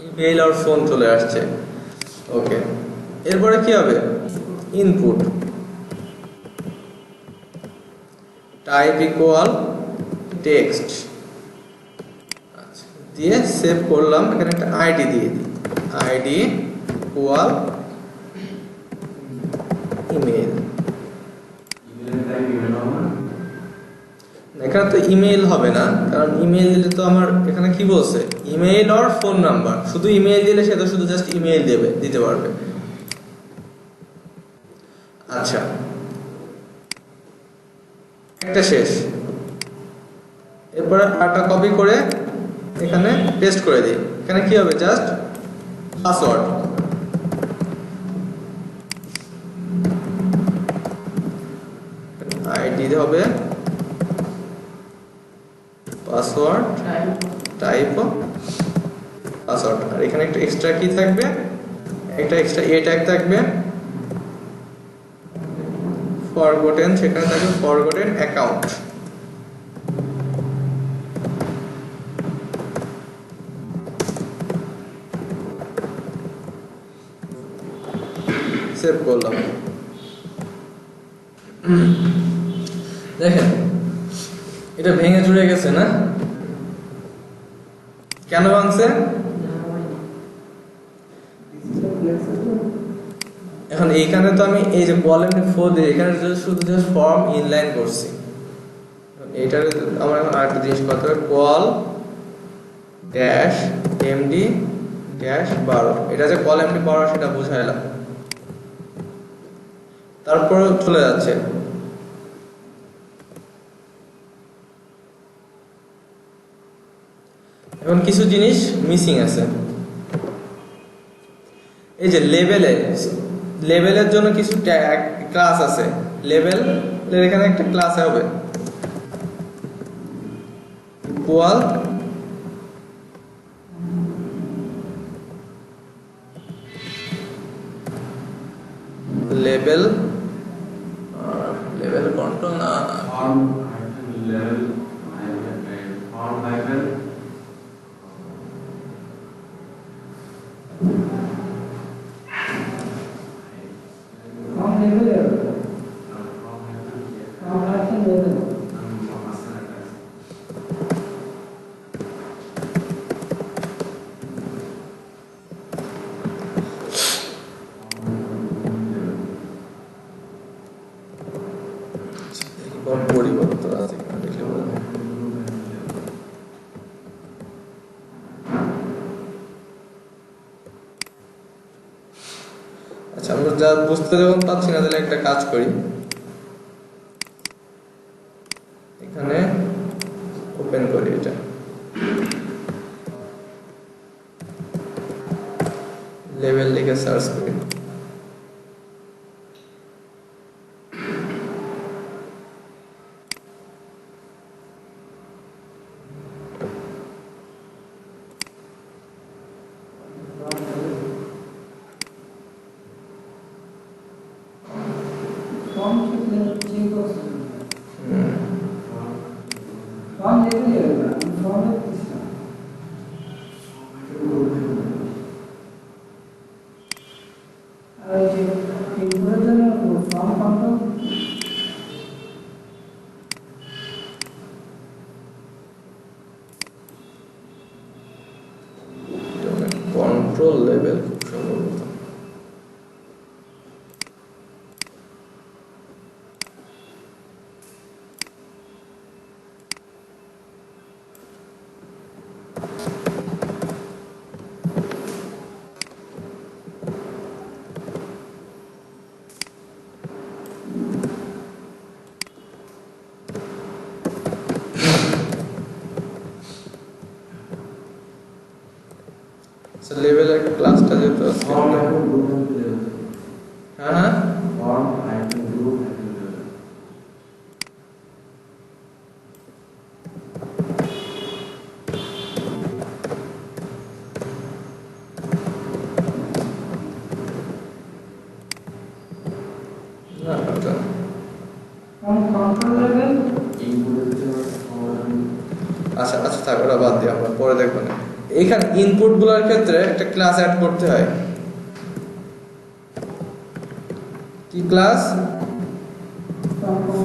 ইমেল আর ফোন চলে আসছে। ওকে এরপরে কি হবে ইনপুট টাইপ ইকুয়াল টেক্সট, আচ্ছা দিয়ে সেভ করলাম। এখানে একটা আইডি দিয়ে দিই, আইডি ইকুয়াল ইমেল। এখানে তো ইমেল হবে না, কারণ ইমেল দিলে তো আমার এখানে কি বলছে ইমেল অর ফোন নাম্বার, শুধু ইমেল দিলে সে তো শুধু জাস্ট ইমেল দিতে পারবে। আচ্ছা একটা শেষ, এরপরে আরেকটা কপি করে এখানে পেস্ট করে দিই। এখানে কি হবে জাস্ট পাসওয়ার্ড, আইডি হবে পাসওয়ার্ড টাইপ পাসওয়ার্ড, আর এখানে একটা এক্সট্রা কি থাকবে, একটা এক্সট্রা এ ট্যাগ থাকবে, ফরগটেন, সেখানে থাকবে ফরগটেন অ্যাকাউন্ট। সেভ করলাম। দেখেন এটা ভেঙে চুরে গেছে না, কেন ভাঙছে? এখন এইখানে তো আমি এই যে কলাম 4 দিয়ে এখানে শুধু জাস্ট ফর্ম ইনলাইন করছি। এইটার আমার এখন আরেকটা জিনিস করতে হবে, কল ড্যাশ এমডি ড্যাশ 12, এটা যে কল এমডি 12 সেটা বুঝাইলাম। তারপর চলে যাচ্ছে এখন কিছু জিনিস মিসিং আছে। এই যে লেভেলের জন্য কিছু ক্লাস আছে, লেভেল এখানে একটা ক্লাস হবে ইকুয়াল লেভেল কন্ট্রোল না ফর্ম লেভেল ফর্ম লেভেল পরিবর্তন আছে কিনা দেখলে বলবো। আচ্ছা আমরা যা বুঝতে যখন পাচ্ছি না তাহলে একটা কাজ করি, এখানে ওপেন করি, এটা লেভেল লিখে সার্চ করি। কন্ট্রোল লেভেল খুব সম্ভবত। লেভেলের ক্লাসটা যেহেতু আছে, হ্যাঁ আচ্ছা আচ্ছা থাক, ওটা বাদ দিয়ে আমরা পরে দেখবো না। এইখানে ইনপুট গুলোর ক্ষেত্রে একটা ক্লাস অ্যাড করতে হয়। কি class?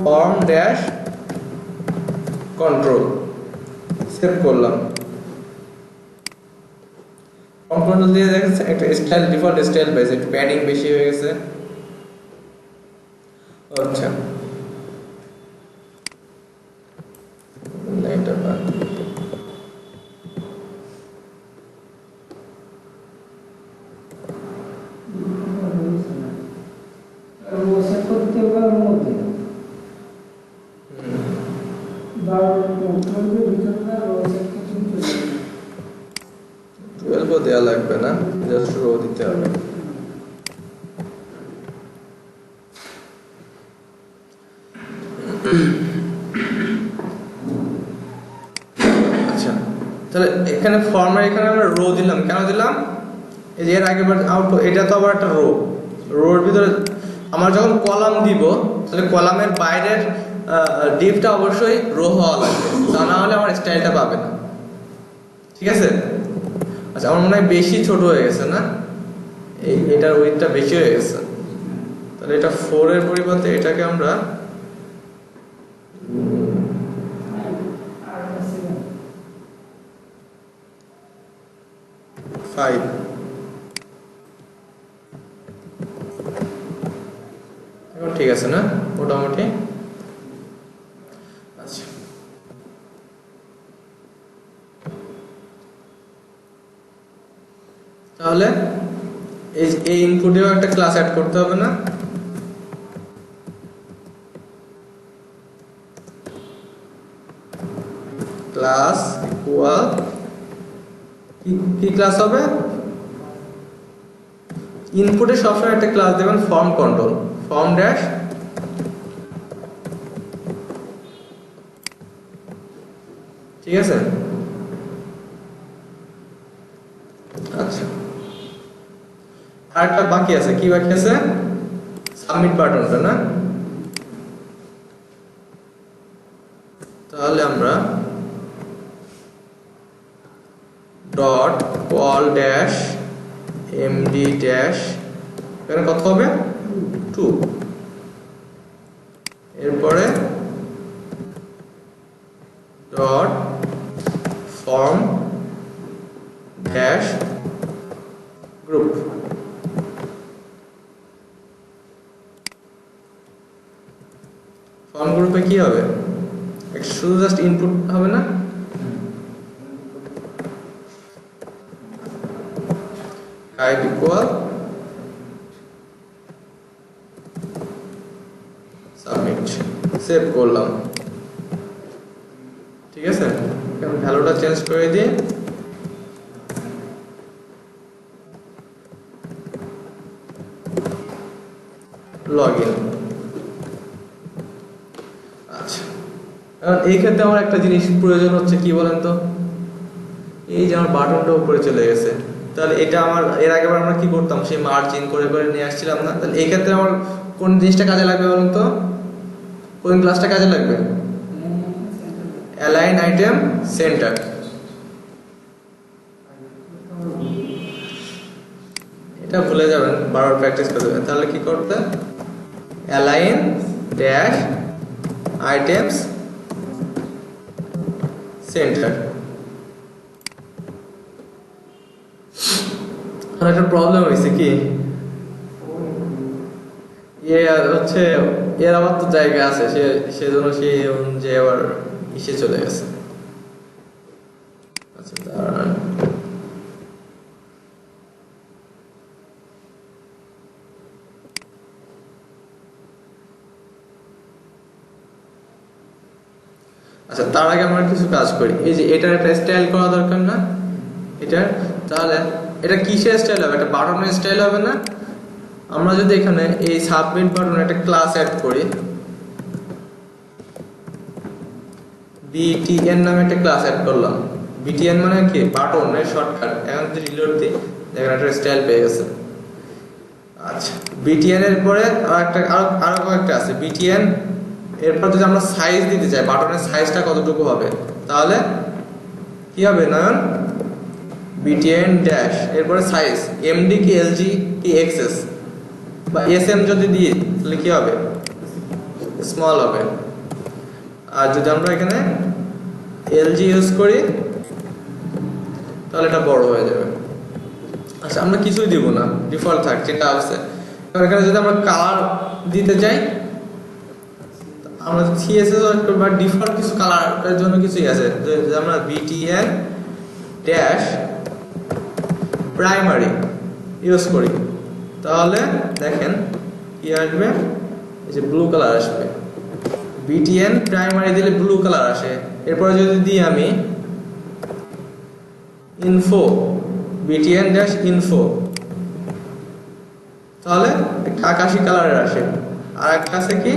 Form dash control. Save করলাম। কন্ট্রোল দিয়ে দেখেছে একটা স্টাইল, ডিফল্ট স্টাইল পেয়েছে, একটু প্যাডিং বেশি হয়ে গেছে। আচ্ছা এটা বাদ দিয়ে দিই। টুয়েলভও দেওয়া লাগবে না, জাস্ট রো দিতে হবে। আচ্ছা তাহলে এখানে ফর্মের এখানে আমরা রো দিলাম, কেন দিলাম? এই যে এর আগের আউটপুট, এটা তো আবার একটা রো, রোর ভিতরে আমার যখন কলাম দিব তাহলে কলামের বাইরের ডিপটা অবশ্যই রো হওয়া লাগবে, তা না হলে আমার স্টাইলটা পাবে না। ঠিক আছে? আচ্ছা আমার মনে হয় বেশি ছোট হয়ে গেছে না, এটার উইথটা বেশি হয়ে গেছে, তাহলে এটা 4 এর পরিবর্তে এটাকে আমরা 5 এখন ঠিক আছে না মোটামুটি? আচ্ছা তাহলে এই ইনপুটেও একটা ক্লাস অ্যাড করতে হবে না? ক্লাস ইকুয়াল কি ক্লাস হবে? ইনপুটে সবসময় একটা ক্লাস দেবেন, ফর্ম কন্ট্রোল, ফর্ম ড্যাশ ঠিক আছে? আচ্ছা আরেকটা বাকি আছে, কি বাকি আছে? সাবমিট বাটনটা না? তাহলে আমরা dot call dash MD dash, এখানে কত হবে? 2। এরপরে dot form dash group. Form গ্রুপে কি হবে? শুধু জাস্ট ইনপুট হবে না? টাইপ ইকুয়াল সাবমিট, সেভ করলাম। ঠিক আছে, এখন ভ্যালুটা চেঞ্জ করে দিই, লগইন। আচ্ছা এখন এই ক্ষেত্রে আমার একটা জিনিস প্রয়োজন হচ্ছে, কি বলেন তো? এই যে আমার বাটনটা উপরে চলে গেছে, তাহলে এটা আমার এর আগে আমরা কি করতাম, সেই মার্জিন করে করে নিয়ে আসছিলাম না? তাহলে এই ক্ষেত্রে আমার কোন জিনিসটা কাজে লাগবে বলুন তো? কোন ক্লাসটা কাজে লাগবে? Align item centre. এটা ভুলে যাবেন, বারবার প্র্যাকটিস করে দেবেন। তাহলে কি করতে? Align dash items centre. একটা প্রবলেম হয়েছে কি হচ্ছে এর আবার তো জায়গা আছে সেজন্য সে অনুযায়ী আবার ইসে চলে গেছে। আচ্ছা আচ্ছা তার আগে আমরা কিছু কাজ করি। এই যে এটার একটা স্টাইল করা দরকার না এটা, তাহলে এটা কিসের স্টাইল হবে? একটা বাটনের স্টাইল হবে না? আমরা যদি এখানে এই সাবমিট বাটনে একটা ক্লাস অ্যাড করি, btn নামে একটা ক্লাস অ্যাড করলাম। btn মানে কি? বাটনের শর্টকাট। এখন যদি রিলোড দিই দেখেন একটা স্টাইল পেয়ে গেছে। আচ্ছা btn এর পরে আরো কয়েকটা আছে। btn এরপর যদি আমরা সাইজ দিতে চাই, বাটনের সাইজটা কতটুকু হবে, তাহলে কি হবে নয়ন? btn ড্যাশ এরপরে সাইজ md কি lg কি xs বা sm যদি দিই তাহলে কি হবে? স্মল হবে। আর যদি আমরা এখানে lg ইউজ করি তাহলে এটা বড় হয়ে যাবে। আচ্ছা আমরা কিছুই দিব না, ডিফল্ট থাক যেটা আছে। এখানে যদি আমরা কালার দিতে চাই, আমরা সিএসএস বা ডিফল্ট কিছু কালারের জন্য কিছুই আছে। যদি আমরা btn ড্যাশ প্রাইমারি ইউজ করি তাহলে দেখেন কি আসবে? এই যে ব্লু কালার আসবে। btn প্রাইমারি দিলে ব্লু কালার আসে। এরপরে যদি দিই আমি ইনফো btn ড্যাশ ইনফো তাহলে একটা আকাশি কালারের আসে। আর একটা আছে কি,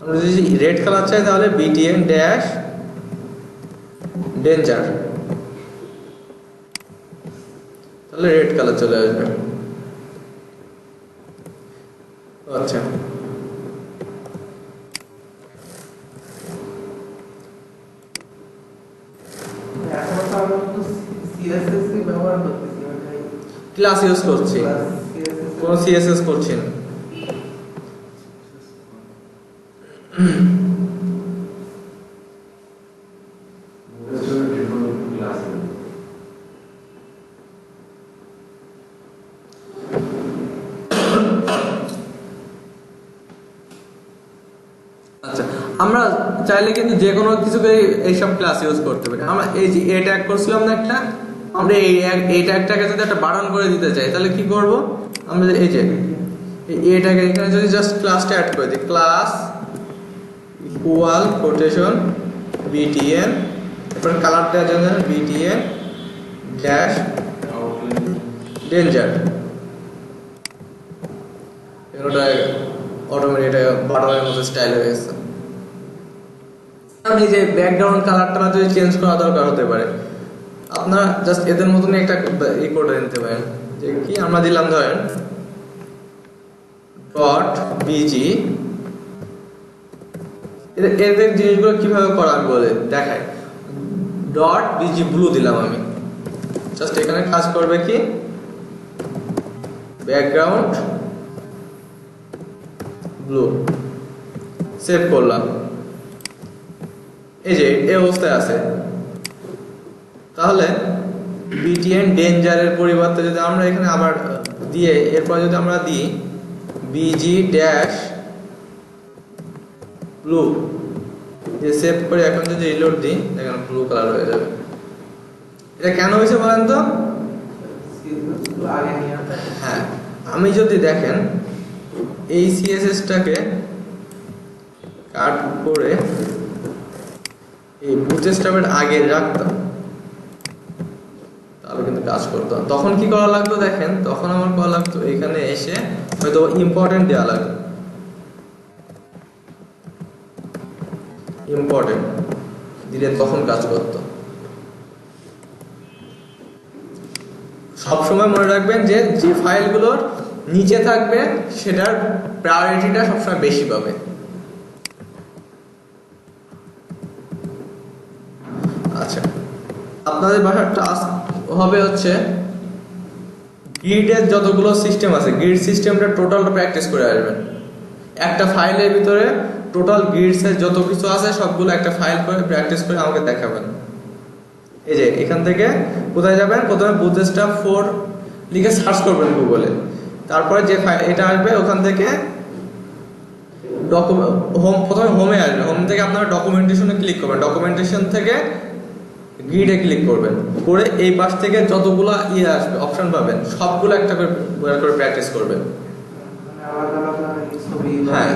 আমরা যদি রেড কালার চাই তাহলে btn ড্যাশ ডেঞ্জার, তাহলে রেড কালার চলে আসবে। আচ্ছা এখন তো আমরা তো CSS ব্যবহার করতেছি, ক্লাস ইউজ করছি, কোন সিএসএস করছি না। আচ্ছা আমরা চাইলে কিন্তু যে কোনো কিছুকে এইসব ক্লাস ইউজ করতে পারি। আমরা এই যে এ ট্যাগ করছিলাম না একটা, আমরা এই ট্যাগটাকে যদি একটা বাটন করে দিতে চাই তাহলে কি করব? আমরা এই যে এ ট্যাগের এখানে যদি জাস্ট ক্লাসটা অ্যাড করে দিই, ক্লাস ইকুয়াল কোটেশন btn, এরপর কালার দেওয়ার জন্য btn ড্যাশ ডেঞ্জার, এটা অটোমেটিক বাটনের মতো স্টাইল হয়ে গেছে। আপনি যে ব্যাকগ্রাউন্ড কালারটা যদি চেঞ্জ করা দরকার হতে পারে, আপনারা জাস্ট এদের মতনই একটা ই করে নিতে পারেন। যে কি আমরা দিলাম ধরেন ডট বিজি, এদের জিনিসগুলো কিভাবে করা আমি বলে দেখাই। ডট বিজি ব্লু দিলাম আমি, জাস্ট এখানে কাজ করবে কি ব্যাকগ্রাউন্ড ব্লু, সেভ করলাম। এই যে এই অবস্থায় আছে। তাহলে btn ডেঞ্জারের পরিবর্তে যদি আমরা এখানে আবার দিয়ে এরপর যদি আমরা দিই bg ড্যাশ ব্লু যে সেভ করে এখন যদি রিলোড দিই দেখেন ব্লু কালার হয়ে যাবে। এটা কেন হয়েছে বলেন তো? হ্যাঁ আমি যদি দেখেন এই সিএসএসটাকে কাট করে এই বুটস্ট্র্যাপের আগে রাখতাম তাহলে কিন্তু কাজ করতো। তখন কি করা লাগতো দেখেন, তখন আমার করা লাগতো এখানে এসে হয়তো ইম্পর্টেন্ট দেওয়া লাগতো, ইম্পর্টেন্ট দিলে তখন কাজ করতো। সবসময় মনে রাখবেন যে যে ফাইলগুলোর নিচে থাকবে সেটার প্রায়োরিটিটা সবসময় বেশি পাবে। আচ্ছা আপনাদের বাসার টাস্ক হবে হচ্ছে গ্রিডের যতগুলো সিস্টেম আছে গ্রিড সিস্টেমটা টোটালটা প্র্যাকটিস করে আসবেন। একটা ফাইলের ভিতরে টোটাল গ্রিডসের যত কিছু আছে সবগুলো একটা ফাইল করে প্র্যাকটিস করে আমাকে দেখাবেন। এই যে এখান থেকে কোথায় যাবেন, প্রথমে বুটস্ট্র্যাপ 4 লিখে সার্চ করবেন গুগলে, তারপরে যে এটা আসবে ওখান থেকে প্রথমে হোমে আসবে, হোম থেকে আপনারা ডকুমেন্টেশনে ক্লিক করবেন, ডকুমেন্টেশন থেকে গ্রিডে ক্লিক করবেন, করে এই পাশ থেকে যতগুলো আসবে অপশন পাবেন সবগুলো একটা করে প্র্যাকটিস করবেন। মানে আলাদা আলাদা ছবি হ্যাঁ।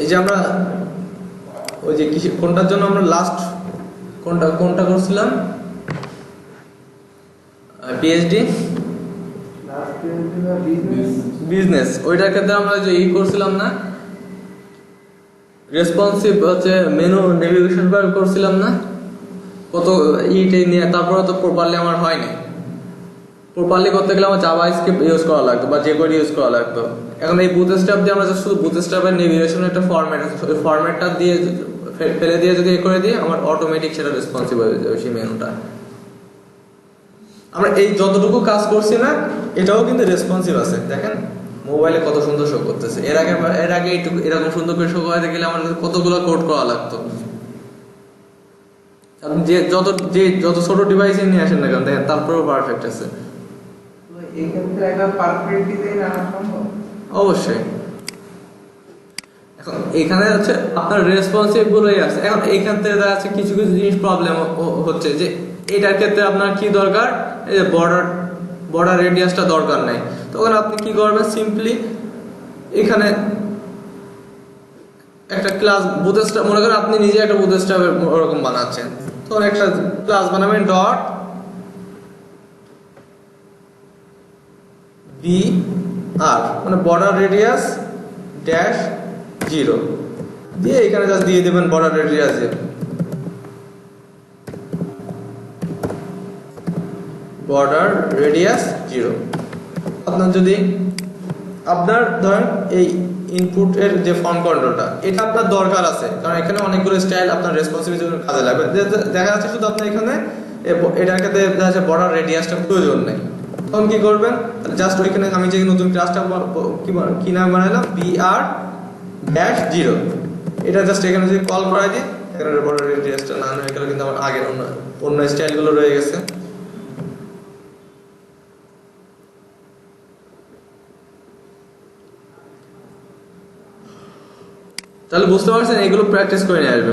এই যে আমরা ওই যে কোনটার জন্য আমরা লাস্ট কোনটা করছিলাম, পিএইচডি বিজনেস, ওইটার ক্ষেত্রে আমরা যে করছিলাম না, রেসপন্সিভ হচ্ছে মেনু নেভিগেশন বার করছিলাম না, কত ইটাই নিয়ে, তারপরে তো প্রপারলি আমার হয়নি। প্রপারলি করতে গেলে আমার জাভা স্ক্রিপ্ট ইউজ করা লাগতো বা যে কোড ইউজ করা লাগতো। এখন এই বুটস্ট্র্যাপ দিয়ে আমরা শুধু বুটস্ট্র্যাপের নেভিগেশনের একটা ফরম্যাট আছে, ওই ফরম্যাটটা দিয়ে ফেলে দিয়ে যদি করে দিই, আমার অটোমেটিক সেটা রেসপন্সিভ হয়ে যাবে সেই মেনুটা। আমরা এই যতটুকু কাজ করছি না, এটাও কিন্তু রেসপন্সিভ আছে, দেখেন মোবাইলে কত সুন্দর শো করতেছে। এর আগে এরকম সুন্দর করে শো করাতে গেলে আমার কতগুলো কোড করা লাগতো। আপনি যত ছোট ডিভাইসে নিয়ে আসেন না কেন, দেখেন তারপরেও পারফেক্ট আছে। এই ক্ষেত্রে একটা পারফেক্ট ডিজাইন আনা সম্ভব? অবশ্যই। এখন এখানে হচ্ছে আপনার রেসপন্সিভ গুলোই আছে। এখন এইখান থেকে দেখা যাচ্ছে কিছু কিছু জিনিস প্রবলেম হচ্ছে, যে এটার ক্ষেত্রে আপনার কি দরকার, এই যে বর্ডার রেডিয়াসটা দরকার নাই, তখন আপনি কি করবেন, সিম্পলি এখানে একটা ক্লাস বুটস্ট্র্যাপ, মনে করেন আপনি নিজে একটা বুটস্ট্র্যাপ ওরকম বানাচ্ছেন, তখন একটা ক্লাস বানাবেন ডট BR, মানে বর্ডার রেডিয়াস ড্যাশ 0 দিয়ে এখানে জাস্ট দিয়ে দেবেন বর্ডার রেডিয়াস 0, বর্ডার রেডিয়াস 0। আপনার ধরেন এই ইনপুটের যে ফন্ট কন্ট্রোলটা, এটা আপনার দরকার আছে, কারণ এখানে অনেকগুলো স্টাইল আপনার রেসপন্সিবিলিটি কাজে লাগবে। দেখা যাচ্ছে শুধু আপনার এখানে এটার ক্ষেত্রে দেখা যাচ্ছে বর্ডার রেডিয়াসটা প্রয়োজন নেই, তখন কি করবেন, জাস্ট ওইখানে আমি যে নতুন ক্লাসটা কি নাম বানালাম, BR-0, এটা জাস্ট এখানে যদি কল করা দিই, এখানে বর্ডার রেডিয়াসটা না হয়ে গেল, কিন্তু আমার আগের অন্য স্টাইলগুলো রয়ে গেছে। তাহলে বুঝতে পারছেন, এগুলো প্র্যাকটিস করে নিয়ে আসবেন।